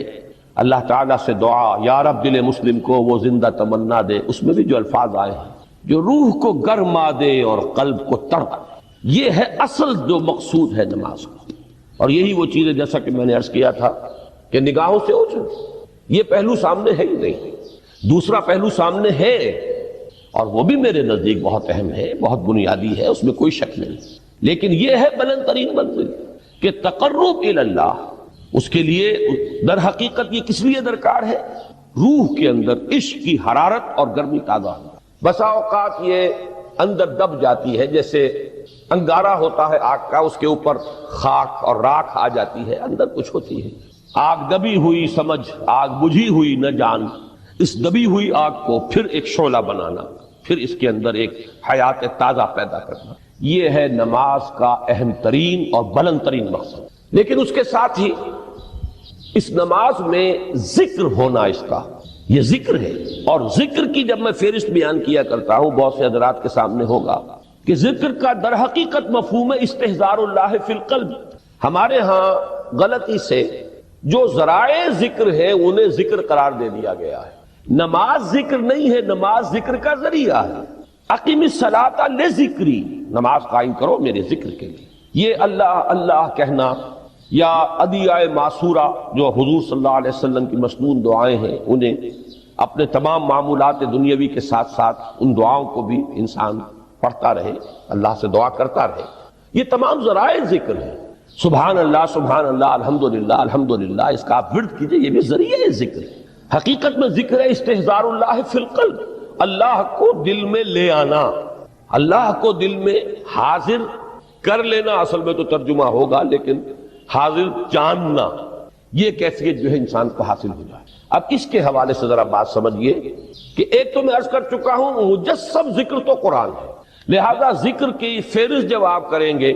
اللہ تعالیٰ سے دعا یا رب دل مسلم کو وہ زندہ تمنا دے، اس میں بھی جو الفاظ آئے ہیں، جو روح کو گرما دے اور قلب کو تڑپا دے، یہ ہے اصل جو مقصود ہے نماز کا. اور یہی وہ چیز ہے جیسا کہ میں نے عرض کیا تھا کہ نگاہوں سے اوجھل، یہ پہلو سامنے ہے ہی نہیں. دوسرا پہلو سامنے ہے اور وہ بھی میرے نزدیک بہت اہم ہے، بہت بنیادی ہے، اس میں کوئی شک نہیں. لیکن یہ ہے بلند ترین منزل کہ تقرب الی اللہ. اس کے لیے در حقیقت یہ کس لیے درکار ہے؟ روح کے اندر عشق کی حرارت اور گرمی تازہ ہونا. بسا اوقات یہ اندر دب جاتی ہے، جیسے انگارہ ہوتا ہے آگ کا، اس کے اوپر خاک اور راکھ آ جاتی ہے، اندر کچھ ہوتی ہے. آگ دبی ہوئی سمجھ، آگ بجھی ہوئی نہ جان. اس دبی ہوئی آگ کو پھر ایک شعلہ بنانا، پھر اس کے اندر ایک حیات تازہ پیدا کرنا، یہ ہے نماز کا اہم ترین اور بلند ترین مقصد. لیکن اس کے ساتھ ہی اس نماز میں ذکر ہونا، اس کا یہ ذکر ہے. اور ذکر کی جب میں فہرست بیان کیا کرتا ہوں، بہت سے حضرات کے سامنے ہوگا کہ ذکر کا در حقیقت مفہوم استحضار اللہ فی القلب. ہمارے ہاں غلطی سے جو ذرائع ذکر ہے انہیں ذکر قرار دے دیا گیا ہے. نماز ذکر نہیں ہے، نماز ذکر کا ذریعہ ہے. اقیم الصلاۃ لذکری، نماز قائم کرو میرے ذکر کے لیے. یہ اللہ اللہ کہنا یا ادعیائے معصورہ جو حضور صلی اللہ علیہ وسلم کی مسنون دعائیں ہیں، انہیں اپنے تمام معمولات دنیاوی کے ساتھ ساتھ ان دعاؤں کو بھی انسان پڑھتا رہے، اللہ سے دعا کرتا رہے. یہ تمام ذرائع ذکر ہیں. سبحان اللہ الحمدللہ الحمدللہ، اس کا آپ ورد کیجئے، یہ بھی ذریعہ ذکر ہے. حقیقت میں ذکر ہے استحضار اللہ فی القلب، اللہ کو دل میں لے آنا، اللہ کو دل میں حاضر کر لینا. اصل میں تو ترجمہ ہوگا، لیکن حاضر جاننا، یہ کیفیت جو ہے انسان کو حاصل ہو جائے. اب اس کے حوالے سے ذرا بات سمجھیے کہ ایک تو میں عرض کر چکا ہوں مجسم ذکر تو قرآن ہے، لہذا ذکر کی فہرست جب آپ کریں گے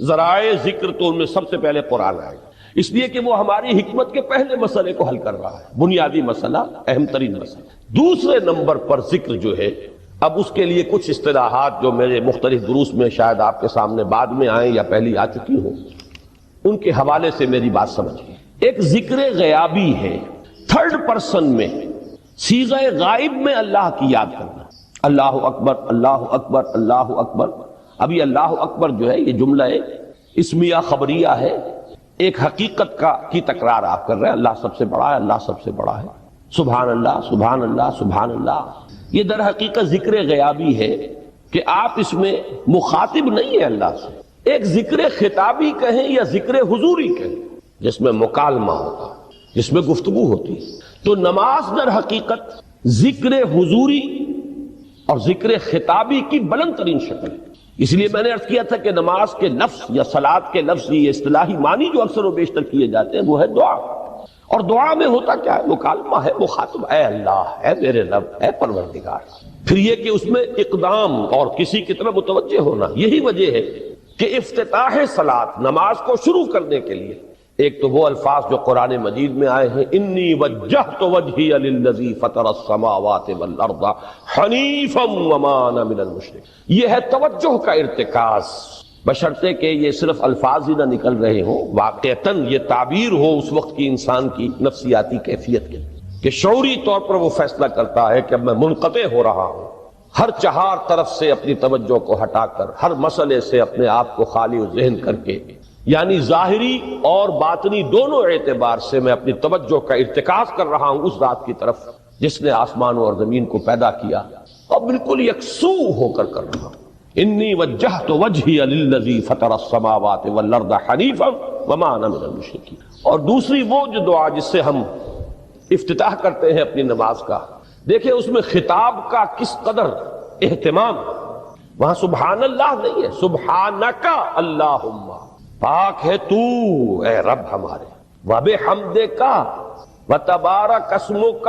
ذرائع ذکر تو ان میں سب سے پہلے قرآن آئے گا، اس لیے کہ وہ ہماری حکمت کے پہلے مسئلے کو حل کر رہا ہے، بنیادی مسئلہ، اہم ترین مسئلہ. دوسرے نمبر پر ذکر جو ہے، اب اس کے لیے کچھ اصطلاحات جو میرے مختلف دروس میں شاید آپ کے سامنے بعد میں آئیں یا پہلی آ چکی ہوں، ان کے حوالے سے میری بات سمجھیے. ایک ذکر غیابی ہے، تھرڈ پرسن میں، صیغہ غائب میں اللہ کی یاد کرنا. اللہ اکبر اللہ اکبر اللہ اکبر. ابھی اللہ اکبر جو ہے یہ جملہ اسمیہ خبریہ ہے، ایک حقیقت کی تکرار آپ کر رہے ہیں، اللہ سب سے بڑا ہے، اللہ سب سے بڑا ہے. سبحان اللہ سبحان اللہ سبحان اللہ. یہ در حقیقت ذکر غیابی ہے کہ آپ اس میں مخاطب نہیں ہے اللہ سے. ایک ذکر خطابی کہیں یا ذکر حضوری کہیں جس میں مکالمہ ہوگا، جس میں گفتگو ہوتی ہے. تو نماز در حقیقت ذکر حضوری اور ذکر خطابی کی بلند ترین شکل ہے. اس لیے میں نے عرض کیا تھا کہ نماز کے لفظ یا صلاۃ کے لفظ، یہ اصطلاحی معنی جو اکثر و بیشتر کیے جاتے ہیں، وہ ہے دعا. اور دعا میں ہوتا کیا ہے؟ مکالمہ ہے، مخاطب، اے اللہ، اے میرے رب، اے پروردگار. پھر یہ کہ اس میں اقدام اور کسی کی طرف متوجہ ہونا. یہی وجہ ہے کہ افتتاح صلاۃ، نماز کو شروع کرنے کے لیے ایک تو وہ الفاظ جو قرآن مجید میں آئے ہیں، انی وجہت وجہی للذی فطر السماوات والارض حنیفا وما انا من المشرکین. یہ ہے توجہ کا ارتکاز، بشرطے کہ یہ صرف الفاظ ہی نہ نکل رہے ہوں، واقعتاً یہ تعبیر ہو اس وقت کی انسان کی نفسیاتی کیفیت کے، کہ شعوری طور پر وہ فیصلہ کرتا ہے کہ اب میں منقطع ہو رہا ہوں، ہر چہار طرف سے اپنی توجہ کو ہٹا کر، ہر مسئلے سے اپنے آپ کو خالی و ذہن کر کے، یعنی ظاہری اور باطنی دونوں اعتبار سے میں اپنی توجہ کا ارتکاز کر رہا ہوں اس ذات کی طرف جس نے آسمانوں اور زمین کو پیدا کیا، اور بالکل یکسو ہو کر رہا ہوں. انی وجہت وجہی للذی فطر السماوات والارض حنیفا وما انا من المشرکین. اور دوسری وہ جو دعا جس سے ہم افتتاح کرتے ہیں اپنی نماز کا، دیکھیں اس میں خطاب کا کس قدر اہتمام. وہاں سبحان اللہ نہیں ہے، سبحانک اللہم، پاک ہے تو اے رب ہمارے، وبحمدک وتبارک اسمک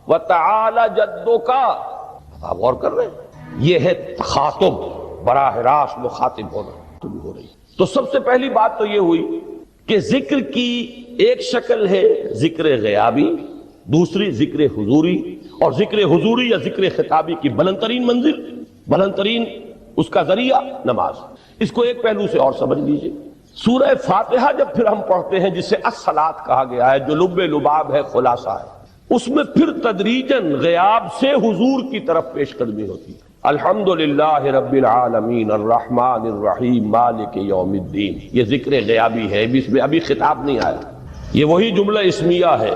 وتعالی جدک. آپ غور کر رہے ہیں، یہ ہے تخاطب، براہ راست مخاطب ہونا ہو رہی. تو سب سے پہلی بات تو یہ ہوئی کہ ذکر کی ایک شکل ہے ذکر غیابی، دوسری ذکر حضوری، اور ذکر حضوری یا ذکر خطابی کی بلند ترین منزل، بلند ترین اس کا ذریعہ نماز. اس کو ایک پہلو سے اور سمجھ لیجئے. سورہ فاتحہ جب پھر ہم پڑھتے ہیں جسے الصلاۃ کہا گیا ہے، جو لب لباب ہے، خلاصہ ہے، اس میں پھر تدریجاً غیاب سے حضور کی طرف پیش قدمی ہوتی ہے. الحمدللہ رب العالمین الرحمن الرحیم مالک یوم الدین. یہ ذکر غیابی ہے، اس میں ابھی خطاب نہیں آیا. یہ وہی جملہ اسمیہ ہے،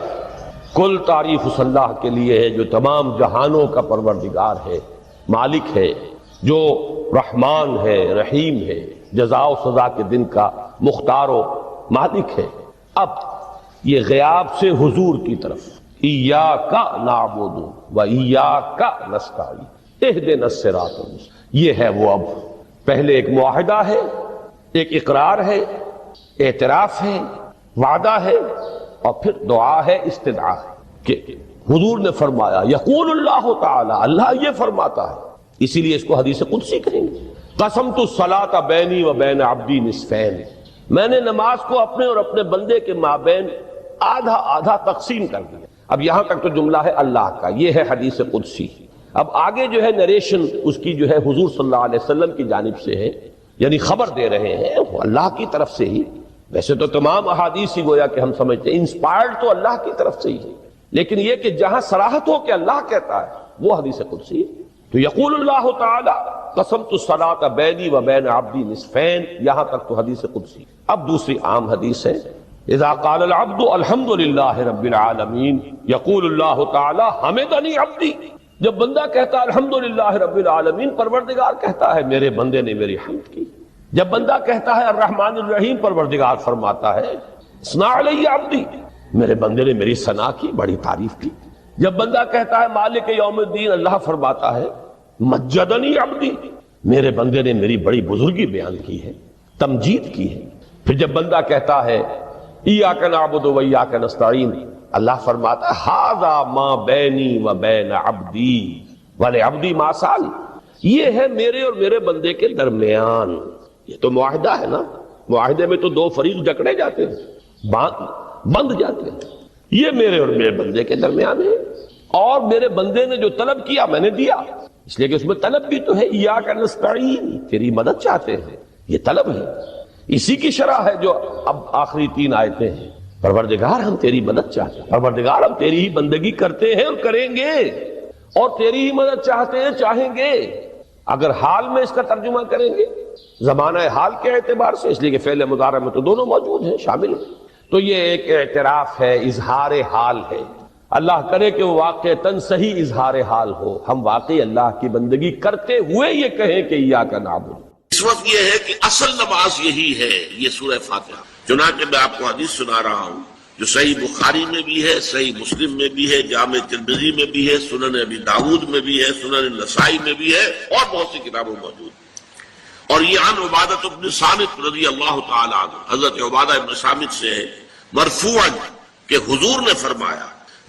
کل تعریف اس اللہ کے لیے ہے جو تمام جہانوں کا پروردگار ہے، مالک ہے، جو رحمان ہے، رحیم ہے، جزا و سزا کے دن کا مختار و مالک ہے. اب یہ غیاب سے حضور کی طرف، ایاک نعبد و ایاک نستعین اہدنا الصراط المستقیم. یہ ہے وہ. اب پہلے ایک معاہدہ ہے، ایک اقرار ہے، اعتراف ہے، وعدہ ہے، اور پھر دعا ہے، استدعا ہے. کہ حضور نے فرمایا، یقول اللہ تعالی، اللہ یہ فرماتا ہے، اسی لیے اس کو حدیث قدسی کہیں گے. قسمت الصلاۃ بینی و بین عبدی نصفین، میں نے نماز کو اپنے اور اپنے بندے کے مابین آدھا آدھا تقسیم کر دیا. اب یہاں تک تو جملہ ہے اللہ کا، یہ ہے حدیث قدسی. اب آگے جو ہے نریشن اس کی جو ہے حضور صلی اللہ علیہ وسلم کی جانب سے ہے، یعنی خبر دے رہے ہیں وہ اللہ کی طرف سے ہی. ویسے تو تمام احادیث ہی گویا کہ ہم سمجھتے ہیں انسپائرڈ تو اللہ کی طرف سے ہی ہے، لیکن یہ کہ جہاں صراحت ہو کہ اللہ کہتا ہے وہ حدیث قدسی ہے. تو یقول اللہ تعالی قسمت الصلاۃ بینی و بین عبدی نصفین، یہاں تک تو حدیث قدسی. اب دوسری عام حدیث ہے اذا قال العبد الحمد للہ رب العالمین یقول اللہ تعالی حمدنی عبدی. جب بندہ کہتا ہے الحمد للہ رب العالمین، پروردگار کہتا ہے میرے بندے نے میری حمد کی. جب بندہ کہتا ہے الرحمن الرحیم، پروردگار فرماتا ہے ثنا علی عبدی، میرے بندے نے میری ثنا کی، بڑی تعریف کی. جب بندہ کہتا ہے مالک یوم الدین، اللہ فرماتا ہے مجدنی عبدی، میرے بندے نے میری بڑی بزرگی بیان کی ہے، تمجید کی ہے. پھر جب بندہ کہتا ہے ایاک نعبد و ایاک نستعین، اللہ فرماتا ہے ھذا ما بینی و بین عبدی ولعبدی ما سال، یہ ہے میرے اور میرے بندے کے درمیان. یہ تو معاہدہ ہے نا، معاہدے میں تو دو فریق جکڑے جاتے ہیں، بند جاتے ہیں. یہ میرے اور میرے بندے کے درمیان ہے، اور میرے بندے نے جو طلب کیا میں نے دیا، اس لیے کہ اس میں طلب بھی تو ہے. ایاک نستعین، تیری مدد چاہتے ہیں، یہ طلب ہے. اسی کی شرح ہے جو اب آخری 3 آیتیں ہیں. پروردگار ہم تیری مدد چاہتے ہیں، پروردگار ہم تیری ہی بندگی کرتے ہیں اور کریں گے، اور تیری ہی مدد چاہتے ہیں، چاہیں گے. اگر حال میں اس کا ترجمہ کریں گے زمانہ حال کے اعتبار سے، اس لیے کہ فعل مضارع میں تو دونوں موجود ہیں، شامل ہیں، تو یہ ایک اعتراف ہے، اظہار حال ہے. اللہ کرے کہ وہ واقعتاً صحیح اظہار حال ہو، ہم واقعی اللہ کی بندگی کرتے ہوئے یہ کہیں کہ ایاک نعبد. اس وقت یہ ہے کہ اصل نماز یہی ہے، یہ سورہ فاتحہ. چنانچہ میں آپ کو حدیث سنا رہا ہوں جو صحیح بخاری میں بھی ہے، صحیح مسلم میں بھی ہے، جامع ترمذی میں بھی ہے، سنن ابی داؤد میں بھی ہے، سنن نسائی میں بھی ہے، اور بہت سی کتابوں میں موجود. اور یہ عن عبادہ بن صامت رضی اللہ تعالی عنہ، حضرت عبادہ بن صامت سے ہے مرفوعا کہ حضور نے فرمایا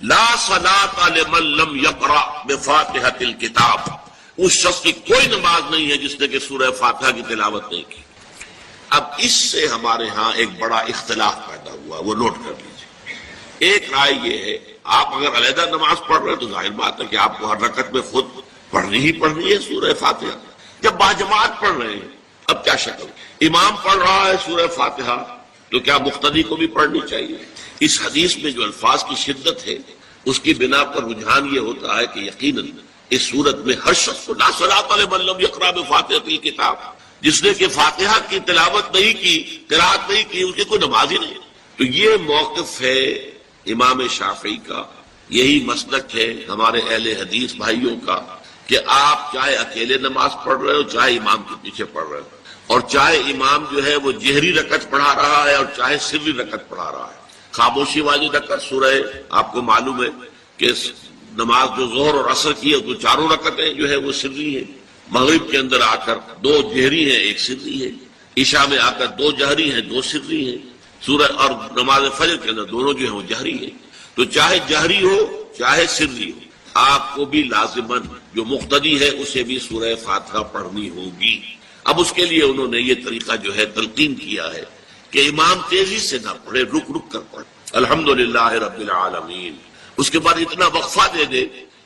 لا صلاۃ لمن لم یقرأ بفاتحۃ الکتاب، اس شخص کی کوئی نماز نہیں ہے جس نے کہ سورہ فاتحہ کی تلاوت نہیں کی. اب اس سے ہمارے ہاں ایک بڑا اختلاف پیدا ہوا، وہ نوٹ کر لیجیے. ایک رائے یہ ہے آپ اگر علیحدہ نماز پڑھ رہے ہیں تو ظاہر بات ہے کہ آپ کو ہر رکعت میں خود پڑھنی ہی پڑھنی ہے سورہ فاتحہ. جب باجماعت پڑھ رہے ہیں اب کیا شکل، امام پڑھ رہا ہے سورہ فاتحہ تو کیا مقتدی کو بھی پڑھنی چاہیے؟ اس حدیث میں جو الفاظ کی شدت ہے اس کی بنا پر رجحان یہ ہوتا ہے کہ یقیناً اس صورت میں ہر شخص کو لا صلاۃ لمن لم یقرأ بفاتحۃ الکتاب، جس نے کہ فاتحہ کی تلاوت نہیں کی، قرات نہیں کی، اس کی کوئی نماز ہی نہیں. تو یہ موقف ہے امام شافعی کا، یہی مسلک ہے ہمارے اہل حدیث بھائیوں کا کہ آپ چاہے اکیلے نماز پڑھ رہے ہو، چاہے امام کے پیچھے پڑھ رہے ہو، اور چاہے امام جو ہے وہ جہری رکعت پڑھا رہا ہے اور چاہے سری رکعت پڑھا رہا ہے. خاموشی والی رکعت سورہ آپ کو معلوم ہے کہ نماز جو ظہر اور عصر کی ہے تو 4 رکعتیں جو ہے وہ سری ہیں. مغرب کے اندر آ کر 2 جہری ہیں 1 سری ہے، عشاء میں آ کر 2 جہری ہیں 2 سری ہیں، سورہ اور نماز فجر کے اندر دونوں جو ہیں وہ جہری ہیں. تو چاہے جہری ہو چاہے سری ہو آپ کو بھی لازماً جو مقتدی ہے اسے بھی سورہ فاتحہ پڑھنی ہوگی. اب اس کے لیے انہوں نے یہ طریقہ جو ہے تلقین کیا ہے کہ امام تیزی سے نہ پڑھے، رک رک کر پڑھے الحمدللہ رب العالمین، اس کے بعد اتنا وقفہ دے دے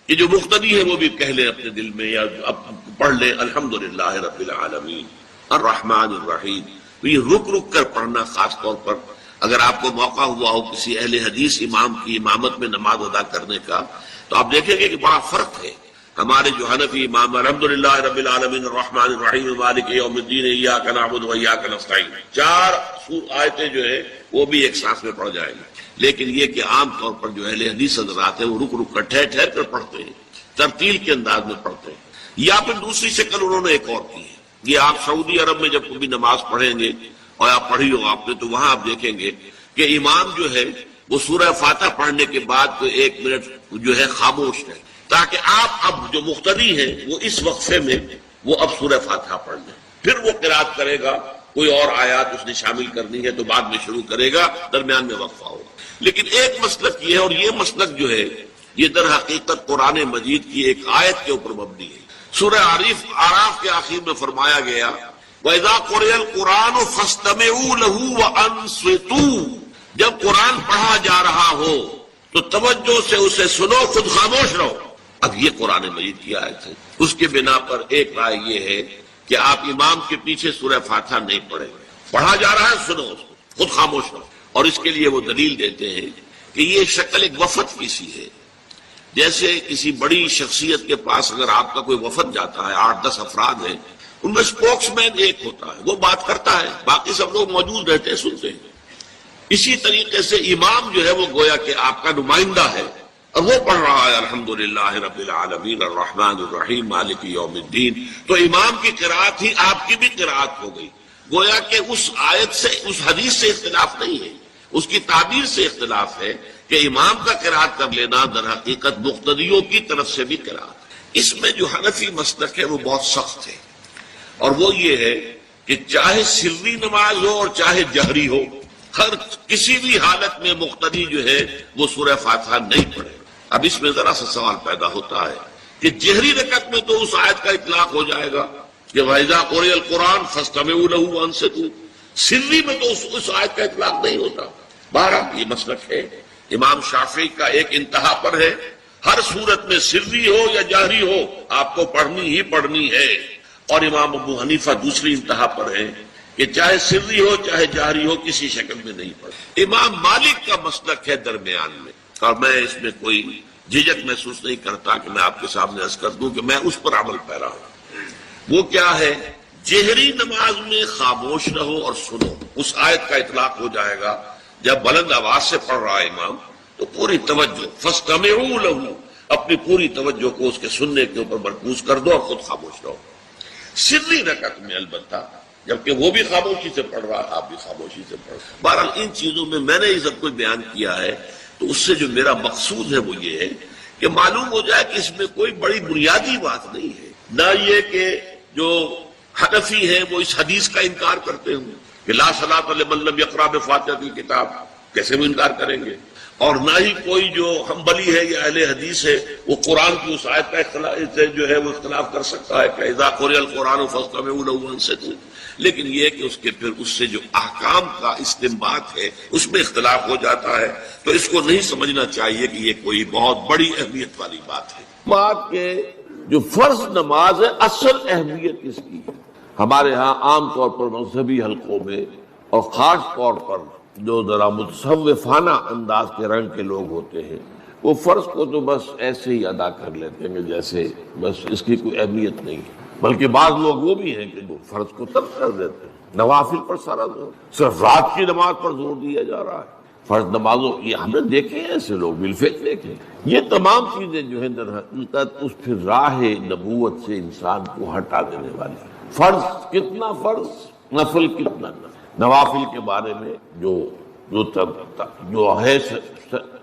کہ جو مقتدی ہے وہ بھی کہہ لے اپنے دل میں یا پڑھ لے الحمدللہ رب العالمین الرحمن الرحیم. تو یہ رک رک کر پڑھنا، خاص طور پر اگر آپ کو موقع ہوا ہو کسی اہل حدیث امام کی امامت میں نماز ادا کرنے کا، تو آپ دیکھیں گے کہ بڑا فرق ہے. ہمارے جو حنفی امام الحمدللہ رب العالمین الرحمن الرحیم مالک یوم الدین ایاک نعبد و ایاک نستعین، 4 آیتیں جو ہے وہ بھی ایک سانس میں پڑھ جائیں گی. لیکن یہ کہ عام طور پر جو اہل حدیث حضرات ہیں وہ رک رک کر ٹھہر ٹھہر کر پڑھتے ہیں، ترتیل کے انداز میں پڑھتے ہیں. یا پھر دوسری شکل انہوں نے ایک اور کی ہے، یہ آپ سعودی عرب میں جب کبھی نماز پڑھیں گے اور آپ پڑھی ہو آپ نے، تو وہاں آپ دیکھیں گے کہ امام جو ہے وہ سورہ فاتحہ پڑھنے کے بعد تو 1 منٹ جو ہے خاموش ہے، تاکہ آپ اب جو مقتدی ہیں وہ اس وقفے میں وہ اب سورہ فاتحہ پڑھ لیں. پھر وہ قرات کرے گا، کوئی اور آیات اس نے شامل کرنی ہے تو بعد میں شروع کرے گا، درمیان میں وقفہ ہوگا. لیکن ایک مسلک یہ ہے، اور یہ مسلک جو ہے یہ در حقیقت قرآن مجید کی ایک آیت کے اوپر مبنی ہے. سورہ اعراف کے آخر میں فرمایا گیا وَإِذَا قُرِئَ الْقُرْآنُ فَاسْتَمِعُوا لَهُ وَأَنصِتُوا، جب قرآن پڑھا جا رہا ہو تو توجہ سے اسے سنو، خود خاموش رہو. اب یہ قرآن مجید کی آیت ہے. اس کے بنا پر ایک رائے یہ ہے کہ آپ امام کے پیچھے سورہ فاتحہ نہیں پڑھیں. پڑھا جا رہا ہے سنو اس کو، خود خاموش رہو. اور اس کے لیے وہ دلیل دیتے ہیں کہ یہ شکل ایک وفد کی سی ہے. جیسے کسی بڑی شخصیت کے پاس اگر آپ کا کوئی وفد جاتا ہے، 8-10 افراد ہیں، ان میں اسپوکس مین ایک ہوتا ہے، وہ بات کرتا ہے، باقی سب لوگ موجود رہتے ہیں، سنتے ہیں. اسی طریقے سے امام جو ہے وہ گویا کہ آپ کا نمائندہ ہے اور وہ پڑھ رہا ہے الحمدللہ رب العالمین الرحمن الرحیم مالک یوم الدین. تو امام کی قرات ہی آپ کی بھی قرات ہو گئی. گویا کہ اس آیت سے، اس حدیث سے اختلاف نہیں ہے، اس کی تعبیر سے اختلاف ہے کہ امام کا قرات کر لینا در حقیقت مقتدیوں کی طرف سے بھی قرات. اس میں جو حنفی مسلک ہے وہ بہت سخت ہے، اور وہ یہ ہے کہ چاہے سری نماز ہو اور چاہے جہری ہو، ہر کسی بھی حالت میں مقتدی جو ہے وہ سورہ فاتحہ نہیں پڑھے. اب اس میں ذرا سا سوال پیدا ہوتا ہے کہ جہری رکعت میں تو اس آیت کا اطلاق ہو جائے گا کہ وَإِذَا قُرِئَ الْقُرْآنُ فَاسْتَمِعُوا لَهُ وَأَنصِتُوا. سری میں تو اس آیت کا اطلاق نہیں ہوتا. بہرحال یہ مسلک ہے امام شافعی کا، ایک انتہا پر ہے، ہر صورت میں سری ہو یا جہری ہو آپ کو پڑھنی ہی پڑھنی ہے. اور امام ابو حنیفہ دوسری انتہا پر ہے کہ چاہے سری ہو چاہے جہری ہو کسی شکل میں نہیں پڑھے. امام مالک کا مسلک ہے درمیان میں، اور میں اس میں کوئی جھجک محسوس نہیں کرتا کہ میں آپ کے سامنے عرض کر دوں کہ میں اس پر عمل پیرا ہوں. وہ کیا ہے؟ جہری نماز میں خاموش رہو اور سنو. اس آیت کا اطلاق ہو جائے گا جب بلند آواز سے پڑھ رہا ہے امام تو پوری توجہ، فاستمعوا له، اپنی پوری توجہ کو اس کے سننے کے اوپر مرکوز کر دو اور خود خاموش رہو. سری رکعت میں البتہ جبکہ وہ بھی خاموشی سے پڑھ رہا ہے، آپ بھی خاموشی سے پڑھ رہے. بہرحال ان چیزوں میں میں نے یہ سب کچھ بیان کیا ہے تو اس سے جو میرا مقصود ہے وہ یہ ہے کہ معلوم ہو جائے کہ اس میں کوئی بڑی بنیادی بات نہیں ہے. نہ یہ کہ جو حنفی ہیں وہ اس حدیث کا انکار کرتے ہوں کہ لا صلاۃ لمن لم یقرأ بفاتحۃ الکتاب، کیسے وہ انکار کریں گے. اور نہ ہی کوئی جو حنبلی ہے یا اہل حدیث ہے وہ قرآن کی اس آیت کا اختلاف جو ہے وہ اختلاف کر سکتا ہے کہ اذا قرئ القرآن فاستمعوا له وانصتوا. لیکن یہ کہ اس کے پھر اس سے جو احکام کا استنباط ہے اس میں اختلاف ہو جاتا ہے، تو اس کو نہیں سمجھنا چاہیے کہ یہ کوئی بہت بڑی اہمیت والی بات ہے. بات کہ جو فرض نماز ہے اصل اہمیت اس کی ہے. ہمارے ہاں عام طور پر مذہبی حلقوں میں اور خاص طور پر جو ذرا متصوفانہ انداز کے رنگ کے لوگ ہوتے ہیں وہ فرض کو تو بس ایسے ہی ادا کر لیتے ہیں جیسے بس اس کی کوئی اہمیت نہیں ہے. بلکہ بعض لوگ وہ بھی ہیں کہ وہ فرض کو ترک کر دیتے ہیں، نوافل پر سارا زور، صرف رات کی نماز پر زور دیا جا رہا ہے. فرض نمازوں یہ ہم نے دیکھے ہیں ایسے لوگ بالفعل دیکھے. یہ تمام چیزیں جو ہیں در حقیقت اس پھر راہ نبوت سے انسان کو ہٹا دینے والی. فرض کتنا فرض، نفل کتنا نفل. نوافل کے بارے میں جو ہے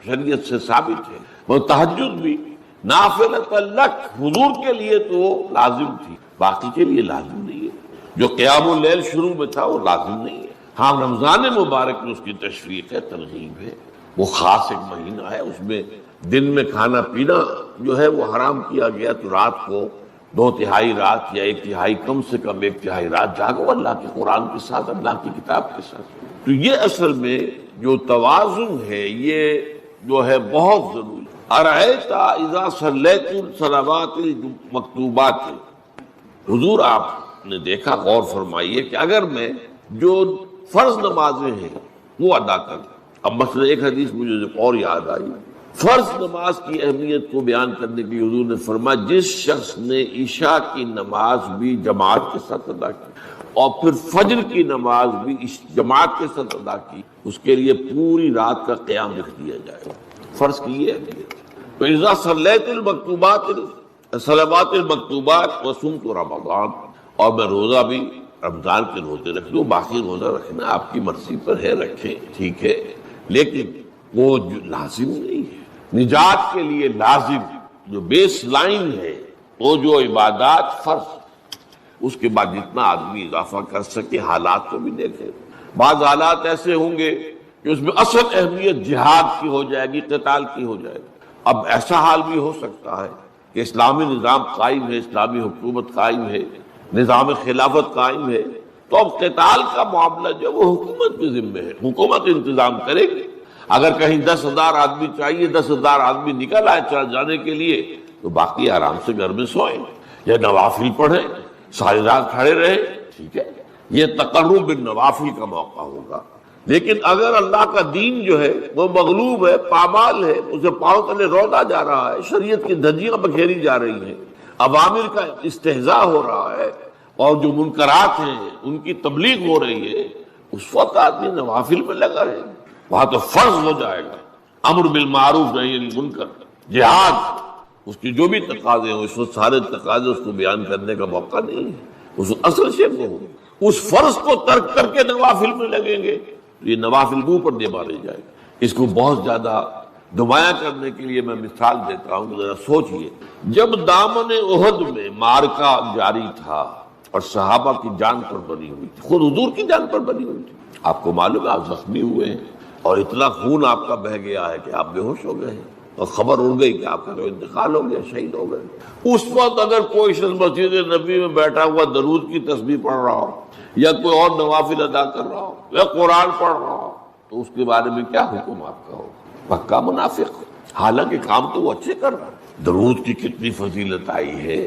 شریعت سے ثابت ہے وہ تہجد بھی نافلۃ لک، حضور کے لیے تو لازم تھی، باقی کے لیے لازم نہیں ہے. جو قیام اللیل شروع میں تھا وہ لازم نہیں ہے. ہاں رمضان مبارک میں اس کی تشریف ہے، ترغیب ہے، وہ خاص ایک مہینہ ہے، اس میں دن میں کھانا پینا جو ہے وہ حرام کیا گیا، تو رات کو 2/3 رات یا 1/3 کم سے کم 1/3 رات جاگو اللہ کے قرآن کے ساتھ، اللہ کی کتاب کے ساتھ. تو یہ اصل میں جو توازن ہے یہ جو ہے بہت ضروری. ارأیت اذا صلیت الصلوات المکتوبات، حضور آپ نے دیکھا، غور فرمائیے کہ اگر میں جو فرض نمازیں ہیں وہ ادا کر دوں. اب مثلا ایک حدیث مجھے اور یاد آئی، فرض نماز کی اہمیت کو بیان کرنے کے لیے حضور نے فرمایا جس شخص نے عشاء کی نماز بھی جماعت کے ساتھ ادا کی اور پھر فجر کی نماز بھی جماعت کے ساتھ ادا کی، اس کے لیے پوری رات کا قیام لکھ دیا جائے گا. فرض کی یہ اہمیت. تو اذا صلیت المکتوبات، صلوات المکتوبات وصمت رمضان، اور میں روزہ بھی رمضان کے روزے رکھ لوں، باقی روزہ رکھنا آپ کی مرضی پر ہے، رکھیں ٹھیک ہے، لیکن وہ جو لازم نہیں ہے. نجات کے لیے لازم جو بیس لائن ہے وہ جو عبادات فرض، اس کے بعد جتنا آدمی اضافہ کر سکے. حالات کو بھی دیکھیں، بعض حالات ایسے ہوں گے کہ اس میں اصل اہمیت جہاد کی ہو جائے گی، قتال کی ہو جائے گی. اب ایسا حال بھی ہو سکتا ہے کہ اسلامی نظام قائم ہے، اسلامی حکومت قائم ہے، نظام خلافت قائم ہے، تو اب قتال کا معاملہ جو وہ حکومت کے ذمہ ہے، حکومت انتظام کرے گی. اگر کہیں 10,000 آدمی چاہیے، 10,000 آدمی نکل آئے جانے کے لیے، تو باقی آرام سے گھر میں سوئیں یا نوافل پڑھیں، ساری رات کھڑے رہے، ٹھیک ہے، یہ تقرب بالنوافل کا موقع ہوگا۔ لیکن اگر اللہ کا دین جو ہے وہ مغلوب ہے، پامال ہے، اسے پاؤں تلے رودا جا رہا ہے، شریعت کی دھجیاں بکھیری جا رہی ہیں، عوامر کا استہزاء ہو رہا ہے، اور جو منکرات ہیں ان کی تبلیغ ہو رہی ہے، اس وقت آدمی نوافل میں لگا رہے، وہاں تو فرض ہو جائے گا امر بالمعروف نہی عن المنکر، جہاد، اس کی جو بھی تقاضے ہیں اس وقت سارے تقاضے اس کو بیان کرنے کا موقع نہیں ہے، اس اصل شیخ کو اس فرض کو ترک کر کے نوافل میں لگیں گے، یہ نوافل منہ پر دے مارے جائے گا۔ اس کو بہت زیادہ نمایاں کرنے کے لیے میں مثال دیتا ہوں، ذرا سوچئے، جب دامن احد میں معرکہ جاری تھا اور صحابہ کی جان پر بنی ہوئی تھی، خود حضور کی جان پر بنی ہوئی تھی، آپ کو معلوم ہے آپ زخمی ہوئے ہیں اور اتنا خون آپ کا بہہ گیا ہے کہ آپ بے ہوش ہو گئے ہیں اور خبر اڑ گئی کہ آپ کا تو انتقال ہو گیا، شہید ہو گئے۔ اس وقت اگر کوئی شخص مسجد نبی میں بیٹھا ہوا درود کی تسبیح پڑھ رہا ہو یا کوئی اور نوافل ادا کر رہا ہو یا قرآن پڑھ رہا ہو تو اس کے بارے میں کیا حکم آپ کا ہو؟ پکا منافق، حالانکہ کام تو وہ اچھے کر رہا ہے۔ درود کی کتنی فضیلت آئی ہے،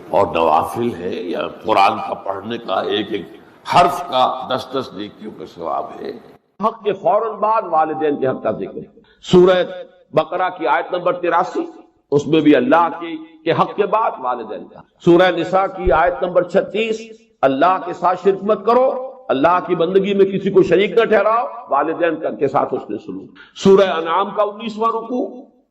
اور نوافل ہے یا قرآن کا پڑھنے کا ایک ایک حرف کا 10 نیکیوں کا ثواب ہے۔ حق کے فوراً بعد والدین کے حق کا ذکر ہے۔ سورہ بقرہ کی آیت نمبر 83 اس میں بھی اللہ کے حق کے بعد والدین کا۔ سورہ نساء کی آیت نمبر 36 اللہ کے ساتھ شرک مت کرو، اللہ کی بندگی میں کسی کو شریک نہ ٹھہراؤ، والدین کے ساتھ حسن سلوک۔ سورہ انعام کا 19واں رکوع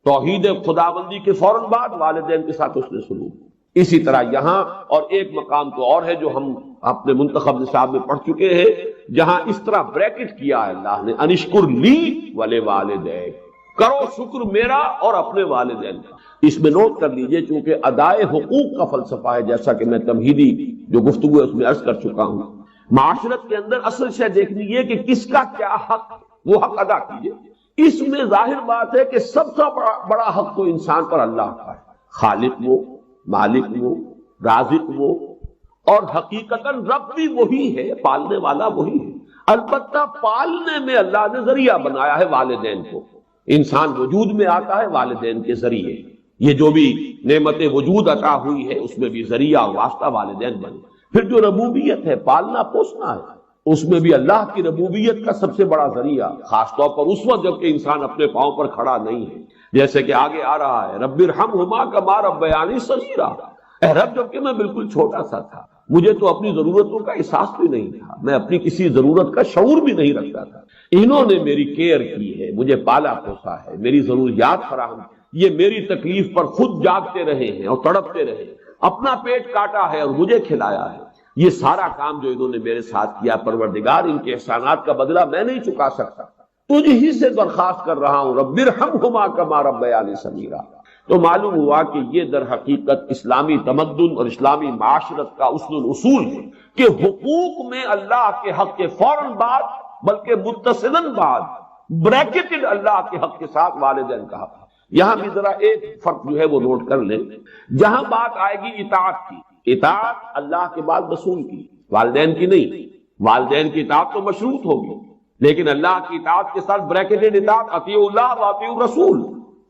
توحید خداوندی کے فوراً بعد والدین کے ساتھ حسن سلوک۔ اسی طرح یہاں اور ایک مقام تو اور ہے جو ہم اپنے منتخب نصاب میں پڑھ چکے ہیں، جہاں اس طرح بریکٹ کیا ہے اللہ نے، انشکر لی ولوالدیک، کرو شکر میرا اور اپنے والدین کا۔ اس میں نوٹ کر لیجئے، چونکہ ادائے حقوق کا فلسفہ ہے، جیسا کہ میں تمہیدی جو گفتگو ہے اس میں عرض کر چکا ہوں، معاشرت کے اندر اصل شے دیکھنی یہ کہ کس کا کیا حق، وہ حق ادا کیجئے۔ اس میں ظاہر بات ہے کہ سب سے بڑا حق تو انسان پر اللہ کا ہے، خالق وہ، مالک وہ، رازق وہ، اور حقیقتاً رب بھی وہی ہے، پالنے والا وہی ہے۔ البتہ پالنے میں اللہ نے ذریعہ بنایا ہے والدین کو، انسان وجود میں آتا ہے والدین کے ذریعے، یہ جو بھی نعمت وجود عطا ہوئی ہے اس میں بھی ذریعہ اور واسطہ والدین بنے۔ پھر جو ربوبیت ہے، پالنا پوسنا ہے، اس میں بھی اللہ کی ربوبیت کا سب سے بڑا ذریعہ، خاص طور پر اس وقت جب کہ انسان اپنے پاؤں پر کھڑا نہیں ہے، جیسے کہ آگے آ رہا ہے رب ارحمہما کما ربیانی صغیرا، اے رب جب کہ میں بالکل چھوٹا سا تھا، مجھے تو اپنی ضرورتوں کا احساس بھی نہیں تھا، میں اپنی کسی ضرورت کا شعور بھی نہیں رکھتا تھا، انہوں نے میری کیئر کی ہے، مجھے پالا پوسا ہے، میری ضروریات فراہم، یہ میری تکلیف پر خود جاگتے رہے ہیں اور تڑپتے رہے، اپنا پیٹ کاٹا ہے اور مجھے کھلایا ہے، یہ سارا کام جو انہوں نے میرے ساتھ کیا، پروردگار ان کے احسانات کا بدلہ میں نہیں چکا سکتا، تجھ ہی سے درخواست کر رہا ہوں، رب ارحمہما کما ربیانی صغیرا۔ تو معلوم ہوا کہ یہ در حقیقت اسلامی تمدن اور اسلامی معاشرت کا اصل الاصول ہے کہ حقوق میں اللہ کے حق کے فوراً بعد بلکہ متصلاً بعد بریکٹڈ اللہ کے حق کے ساتھ والدین کا حق۔ یہاں بھی ذرا ایک فرق جو ہے وہ نوٹ کر لیں، جہاں بات آئے گی اطاعت کی، اطاعت اللہ کے بعد رسول کی، والدین کی نہیں، والدین کی اطاعت تو مشروط ہوگی، لیکن اللہ کی اطاعت کے ساتھ بریکٹڈ اطاعت، اطیعوا اللہ واطیعوا الرسول،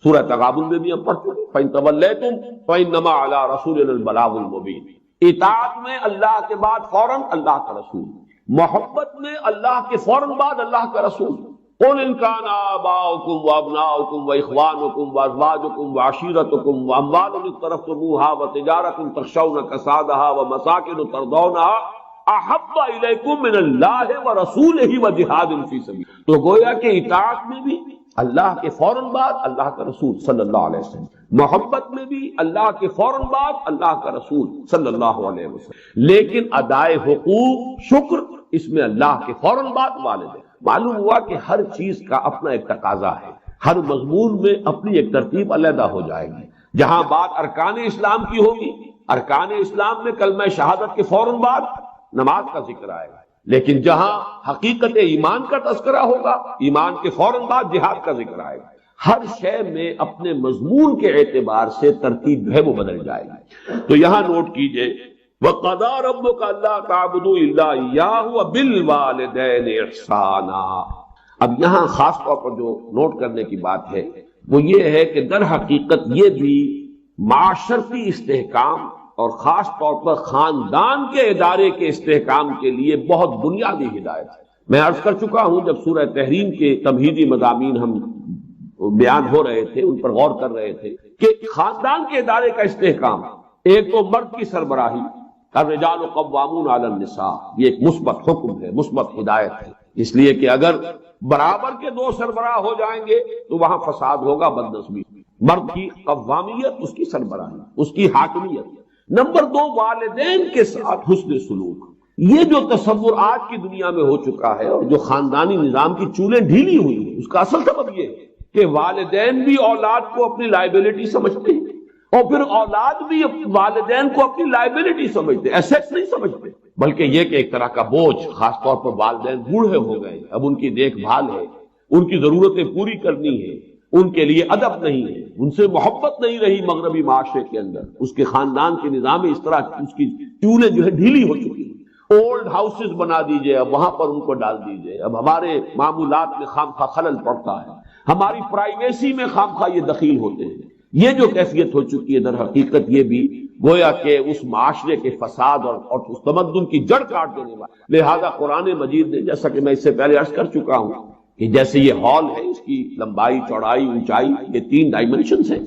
سورہ تغابن میں بھی ہم پڑھ چکے، فَإِن تَوَلَّيْتُمْ فَإِنَّمَا عَلَىٰ رَسُولِنَا الْبَلَاغُ الْمُبِينُ۔ اطاعت میں اللہ کے بعد فوراً اللہ کا رسول، محبت میں اللہ کے فوراً بعد اللہ کا رسول۔ قُلْ إِن كَانَ آبَاؤُكُمْ وَأَبْنَاؤُكُمْ وَإِخْوَانُكُمْ وَأَزْوَاجُكُمْ وَعَشِيرَتُكُمْ وَأَمْوَالٌ اقْتَرَفْتُمُوهَا وَتِجَارَةٌ تَخْشَوْنَ كَسَادَهَا وَمَسَاكِنُ تَرْضَوْنَهَا أَحَبَّ إِلَيْكُم مِّنَ اللَّهِ وَرَسُولِهِ وَجِهَادٍ فِي سَبِيلِهِ۔ تو گویا کہ اطاعت میں بھی اللہ کے فوراً بعد اللہ کا رسول صلی اللہ علیہ وسلم، محبت میں بھی اللہ کے فوراً بعد اللہ کا رسول صلی اللہ علیہ وسلم، لیکن ادائے حقوق، شکر، اس میں اللہ کے فوراً بعد والدین۔ معلوم ہوا کہ ہر چیز کا اپنا ایک تقاضا ہے، ہر مضمون میں اپنی ایک ترتیب علیحدہ ہو جائے گی۔ جہاں بات ارکان اسلام کی ہوگی، ارکان اسلام میں کلمہ شہادت کے فوراً بعد نماز کا ذکر آئے گا، لیکن جہاں حقیقت ایمان کا تذکرہ ہوگا، ایمان کے فوراً بعد جہاد کا ذکر آئے گا۔ ہر شے میں اپنے مضمون کے اعتبار سے ترتیب جو ہے وہ بدل جائے گی۔ تو یہاں نوٹ کیجئے وَقَضَىٰ رَبُّكَ أَلَّا تَعْبُدُوا إِلَّا إِيَّاهُ وَبِالْوَالِدَيْنِ إِحْسَانًا۔ اب یہاں خاص طور پر جو نوٹ کرنے کی بات ہے وہ یہ ہے کہ در حقیقت یہ بھی معاشرتی استحکام اور خاص طور پر خاندان کے ادارے کے استحکام کے لیے بہت بنیادی ہدایت ہے۔ میں عرض کر چکا ہوں جب سورہ تحریم کے تمہیدی مضامین ہم بیان ہو رہے تھے، ان پر غور کر رہے تھے کہ خاندان کے ادارے کا استحکام، ایک تو مرد کی سربراہی، الرجال قوامون علی النساء، یہ ایک مثبت حکم ہے، مثبت ہدایت ہے، اس لیے کہ اگر برابر کے دو سربراہ ہو جائیں گے تو وہاں فساد ہوگا، بدنسبی، مرد کی قوامیت، اس کی سربراہی، اس کی حاکمیت۔ نمبر دو، والدین کے ساتھ حسن سلوک۔ یہ جو تصور آج کی دنیا میں ہو چکا ہے اور جو خاندانی نظام کی چولیں ڈھیلی ہوئی ہیں، اس کا اصل سبب یہ ہے کہ والدین بھی اولاد کو اپنی لائبلٹی سمجھتے ہیں، اور پھر اولاد بھی والدین کو اپنی لائبلٹی سمجھتے، ایسیٹ نہیں سمجھتے، بلکہ یہ کہ ایک طرح کا بوجھ۔ خاص طور پر والدین بوڑھے ہو گئے، اب ان کی دیکھ بھال ہے، ان کی ضرورتیں پوری کرنی ہے، ان کے لیے ادب نہیں ہے، ان سے محبت نہیں رہی مغربی معاشرے کے اندر، اس کے خاندان کے نظام میں اس طرح اس کی چولیں جو ہے ڈھیلی ہو چکی ہیں۔ اولڈ ہاؤسز بنا دیجئے، اب وہاں پر ان کو ڈال دیجئے، اب ہمارے معمولات میں خامخواہ خلل پڑتا ہے، ہماری پرائیویسی میں خامخواہ یہ دخیل ہوتے ہیں۔ یہ جو کیفیت ہو چکی ہے، در حقیقت یہ بھی گویا کہ اس معاشرے کے فساد اور اس تمدن کی جڑ کاٹ دینے والا۔ لہذا قرآن مجید نے، جیسا کہ میں اس سے پہلے عرض کر چکا ہوں کہ جیسے یہ ہال ہے، اس کی لمبائی، چوڑائی، اونچائی، یہ 3 ڈائمنشنز ہیں،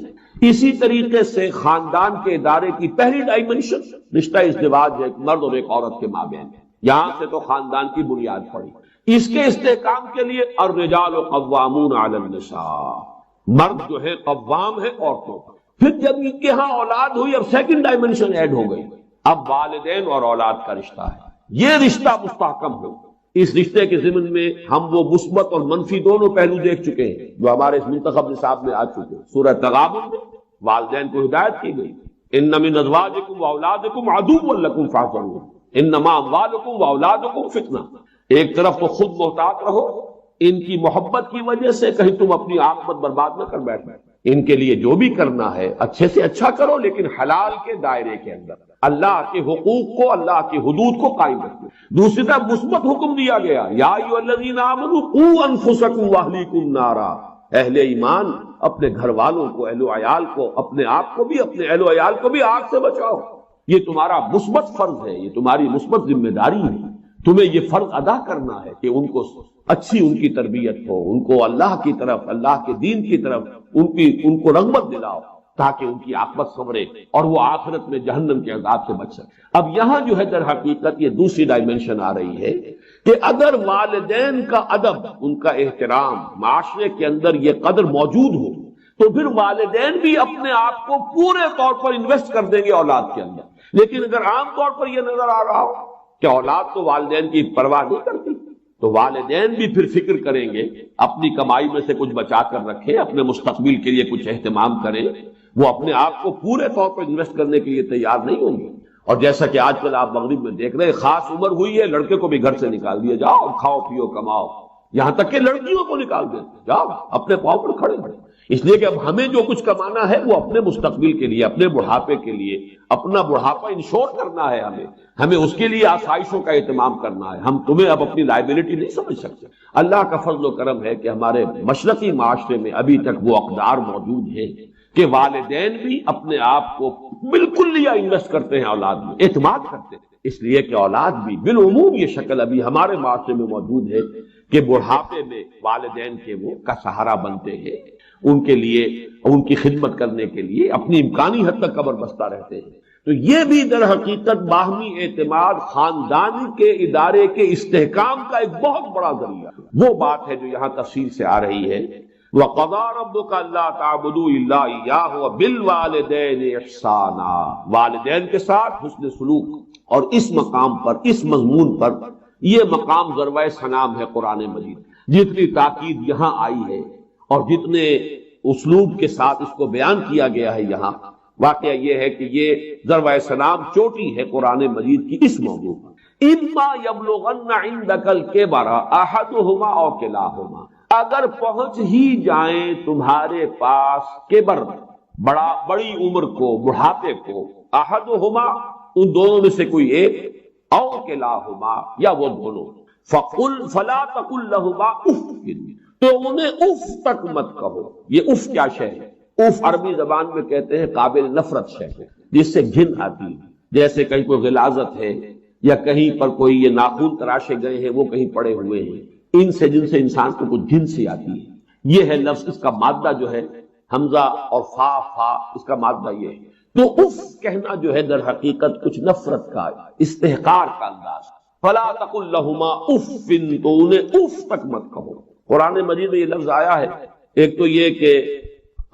اسی طریقے سے خاندان کے ادارے کی پہلی ڈائمنشن رشتہ ازدواج ہے، ایک مرد اور ایک عورت کے مابین۔ یہاں سے تو خاندان کی بنیاد پڑی۔ اس کے استحکام کے لیے الرجال قوامون علی النساء، مرد جو ہے قوام ہے عورتوں پر۔ پھر جب ان کے ہاں اولاد ہوئی، اب سیکنڈ ڈائمنشن ایڈ ہو گئی، اب والدین اور اولاد کا رشتہ ہے، یہ رشتہ مستحکم ہو۔ اس رشتے کے ضمن میں ہم وہ مثبت اور منفی دونوں پہلو دیکھ چکے ہیں جو ہمارے اس منتخب نصاب میں آ چکے ہیں۔ سورہ تغابن میں والدین کو ہدایت کی گئی، ان من ازواجکم واولادکم عدو لکم فاحذروہ انما اموالکم واولادکم فتنہ۔ ایک طرف تو خود محتاط رہو ان کی محبت کی وجہ سے کہیں تم اپنی عاقبت برباد نہ کر بیٹھو، ان کے لیے جو بھی کرنا ہے اچھے سے اچھا کرو، لیکن حلال کے دائرے کے اندر، اللہ کے حقوق کو، اللہ کی حدود کو قائم رکھو۔ دوسری طرف مثبت حکم دیا گیا، یا ایھا الذین آمنوا قوا انفسکم واہلیکم نارا، اہل ایمان اپنے گھر والوں کو، اہل و عیال کو، اپنے آپ کو بھی، اپنے اہل و عیال کو بھی آگ سے بچاؤ۔ یہ تمہارا مثبت فرض ہے، یہ تمہاری مثبت ذمہ داری ہے، تمہیں یہ فرض ادا کرنا ہے کہ ان کو اچھی ان کی تربیت ہو، ان کو اللہ کی طرف، اللہ کے دین کی طرف ان کو رغبت دلاؤ تاکہ ان کی عاقبت سنورے اور وہ آخرت میں جہنم کے عذاب سے بچ سکے۔ اب یہاں جو ہے در حقیقت یہ دوسری ڈائمنشن آ رہی ہے کہ اگر والدین کا ادب، ان کا احترام معاشرے کے اندر یہ قدر موجود ہو تو پھر والدین بھی اپنے آپ کو پورے طور پر انویسٹ کر دیں گے اولاد کے اندر۔ لیکن اگر عام طور پر یہ نظر آ رہا ہو کہ اولاد تو والدین کی پرواہ نہیں کرتی، تو والدین بھی پھر فکر کریں گے، اپنی کمائی میں سے کچھ بچا کر رکھیں، اپنے مستقبل کے لیے کچھ اہتمام کریں، وہ اپنے آپ کو پورے طور پر انویسٹ کرنے کے لیے تیار نہیں ہوں گے۔ اور جیسا کہ آج کل آپ مغرب میں دیکھ رہے ہیں، خاص عمر ہوئی ہے، لڑکے کو بھی گھر سے نکال دیا، جاؤ کھاؤ پیو کماؤ، یہاں تک کہ لڑکیوں کو نکال دیں، جاؤ اپنے پاؤں پر کھڑے ہیں۔ اس لیے کہ اب ہمیں جو کچھ کمانا ہے وہ اپنے مستقبل کے لیے، اپنے بڑھاپے کے لیے، اپنا بڑھاپا انشور کرنا ہے، ہمیں اس کے لیے آسائشوں کا اہتمام کرنا ہے۔ ہم تمہیں اب اپنی لائبلٹی نہیں سمجھ سکتے۔ اللہ کا فضل و کرم ہے کہ ہمارے مشرقی معاشرے میں ابھی تک وہ اقدار موجود ہیں کہ والدین بھی اپنے آپ کو بالکل لیا انویسٹ کرتے ہیں اولاد میں، اعتماد کرتے ہیں، اس لیے کہ اولاد بھی بالعموم یہ شکل ابھی ہمارے معاشرے میں موجود ہے کہ بڑھاپے میں والدین کے وہ کا سہارا بنتے ہیں، ان کے لیے، ان کی خدمت کرنے کے لیے اپنی امکانی حد تک قبر بستہ رہتے ہیں۔ تو یہ بھی در حقیقت باہمی اعتماد، خاندان کے ادارے کے استحکام کا ایک بہت بڑا ذریعہ، وہ بات ہے جو یہاں تفصیل سے آ رہی ہے۔ وَقَضَىٰ رَبُّكَ أَلَّا تَعْبُدُوا إِلَّا إِيَّاهُ وَبِالْوَالِدَيْنِ إِحْسَانًا، والدین کے ساتھ حسن سلوک۔ اور اس مقام پر، اس مضمون پر، یہ مقام ذروۂ سنام ہے قرآن مجید۔ جتنی تاکید یہاں آئی ہے اور جتنے اسلوب کے ساتھ اس کو بیان کیا گیا ہے یہاں، واقعہ یہ ہے کہ یہ ذروۂ سلام چوٹی ہے قرآن مجید کی اس موضوع پر۔ اِمَّا يَبْلُغَنَّ عِندَكَ الْكِبَرَ أَحَدُهُمَا أَوْ كِلَاهُمَا، اگر پہنچ ہی جائیں تمہارے پاس کبر، بڑی عمر کو، بڑھاپے کو، احدہما ان دونوں میں سے کوئی ایک، او کلاہما یا وہ دونوں، فلا تقل لہما اف، تو انہیں اف تک مت کہو۔ یہ اف کیا شے ہے؟ اف عربی زبان میں کہتے ہیں قابل نفرت شے جس سے گھن آتی ہے، جیسے کہیں کوئی غلاظت ہے یا کہیں پر کوئی یہ ناخن تراشے گئے ہیں وہ کہیں پڑے ہوئے ہیں، ان سے جن سے انسان کو کچھ گھن سی آتی ہے، یہ ہے لفظ۔ اس کا مادہ جو ہے حمزہ اور فا اس کا مادہ یہ ہے۔ تو اف کہنا جو ہے در حقیقت کچھ نفرت کا، استحقار کا انداز۔ فلا تقل لہما اف، تو انہیں اف تک مت کہو۔ قرآن مجید میں یہ لفظ آیا ہے، ایک تو یہ کہ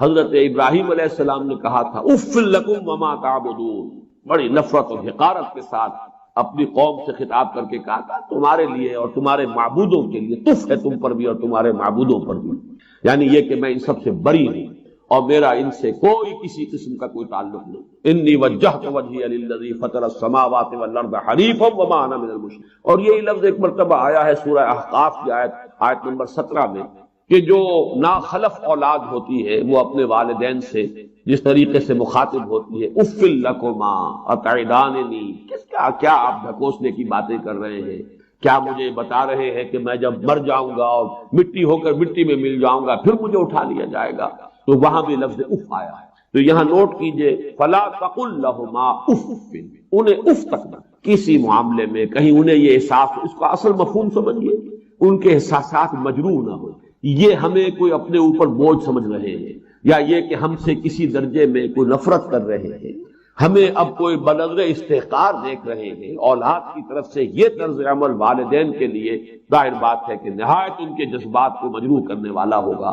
حضرت ابراہیم علیہ السلام نے کہا تھا اف لکم وما تعبدون، بڑی نفرت اور حقارت کے ساتھ اپنی قوم سے خطاب کر کے کہا تھا تمہارے لیے اور تمہارے معبودوں کے لیے تف ہے، تم پر بھی اور تمہارے معبودوں پر بھی، یعنی یہ کہ میں ان سب سے بری ہوں اور میرا ان سے کوئی کسی قسم کا کوئی تعلق نہیں۔ انی وجہت وجہی للذی فطر السماوات والارض حنیفا وما انا من المشرکین۔ اور یہی لفظ ایک مرتبہ آیا ہے سورہ احقاف کی آیت نمبر 17 میں کہ جو ناخلف اولاد ہوتی ہے وہ اپنے والدین سے جس طریقے سے مخاطب ہوتی ہے، اف لکما اتعداننی، کیا آپ ڈھکوسنے کی باتیں کر رہے ہیں؟ کیا مجھے بتا رہے ہیں کہ میں جب مر جاؤں گا اور مٹی ہو کر مٹی میں مل جاؤں گا پھر مجھے اٹھا لیا جائے گا؟ تو وہاں بھی لفظ اف آیا ہے۔ تو یہاں نوٹ کیجئے فلا تقل لہما اف، انہیں اف تک نہ کسی معاملے میں کہیں انہیں یہ احساس، اس کا اصل مفہوم سمجھیے، ان کے احساسات مجروح نہ ہو، یہ ہمیں کوئی اپنے اوپر بوجھ سمجھ رہے ہیں یا یہ کہ ہم سے کسی درجے میں کوئی نفرت کر رہے ہیں، ہمیں اب کوئی بنظر استحقار دیکھ رہے ہیں، اولاد کی طرف سے یہ طرز عمل والدین کے لیے ظاہر بات ہے کہ نہایت ان کے جذبات کو مجروح کرنے والا ہوگا۔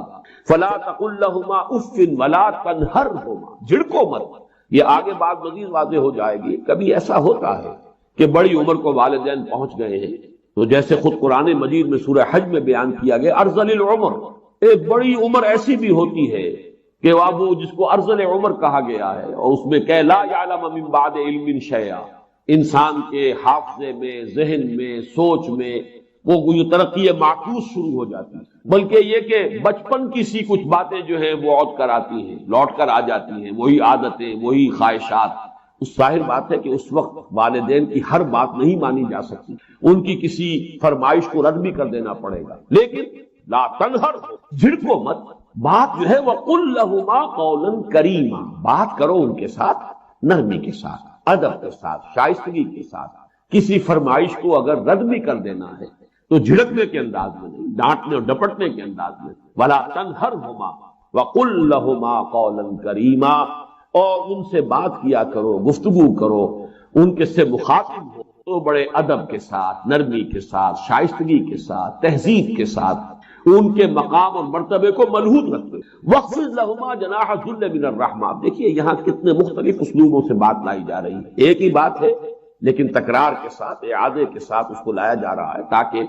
فلا تقل لہما اف ولا تنہرہما، جھڑکو مت۔ یہ آگے بات مزید واضح ہو جائے گی۔ کبھی ایسا ہوتا ہے کہ بڑی عمر کو والدین پہنچ گئے ہیں، تو جیسے خود قرآن مجید میں سورہ حج میں بیان کیا گیا ارذل العمر، ایک بڑی عمر ایسی بھی ہوتی ہے کہ وہ جس کو ارذل عمر کہا گیا ہے، اور اس میں کہ لا یعلم من بعد علم شیئا، انسان کے حافظے میں، ذہن میں، سوچ میں وہ یہ ترقی معکوس شروع ہو جاتی ہے، بلکہ یہ کہ بچپن کی سی کچھ باتیں جو ہیں وہ عود کر آتی ہیں، لوٹ کر آ جاتی ہیں، وہی عادتیں، وہی خواہشات۔ اس ظاہر بات ہے کہ اس وقت والدین کی ہر بات نہیں مانی جا سکتی، ان کی کسی فرمائش کو رد بھی کر دینا پڑے گا، لیکن لا تنہر، جھڑکو مت۔ بات جو ہے وَقُلْ لَهُمَا قَوْلًا كَرِيمًا، بات کرو ان کے ساتھ نرمی کے ساتھ، ادب کے ساتھ، شائستگی کے ساتھ۔ کسی فرمائش کو اگر رد بھی کر دینا ہے تو جھڑکنے کے انداز میں نہیں، ڈانٹنے اور ڈپٹنے کے انداز میں۔ وَلَا تَنْهَرْهُمَا وَقُلْ لَهُمَا قَوْلًا كَرِيمًا، اور ان سے بات کیا کرو، گفتگو کرو، ان کے سے مخاطب ہو تو بڑے ادب کے ساتھ، نرمی کے ساتھ، شائستگی کے ساتھ، تہذیب کے ساتھ، ان کے مقام اور مرتبے کو ملحوظ رکھتے۔ وَخْفِضْ لَهُمَا جَنَاحَ الذُّلِّ مِنَ الرَّحْمَةِ، دیکھیے یہاں کتنے مختلف اسلوبوں سے بات لائی جا رہی ہے، ایک ہی بات ہے لیکن تکرار کے ساتھ، اعادے کے ساتھ اس کو لایا جا رہا ہے تاکہ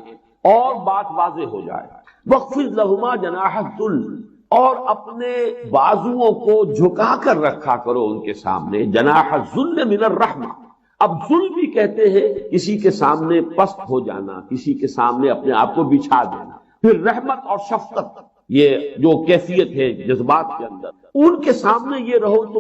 اور بات واضح ہو جائے۔ وَخْفِضْ لَهُمَا جَنَاحَ الذُّلِّ، اور اپنے بازوؤں کو جھکا کر رکھا کرو ان کے سامنے، جناح الذل من الرحمہ۔ اب ذل بھی کہتے ہیں کسی کے سامنے پست ہو جانا، کسی کے سامنے اپنے آپ کو بچھا دینا۔ پھر رحمت اور شفقت، یہ جو کیفیت ہے جذبات کے اندر، ان کے سامنے یہ رہو تو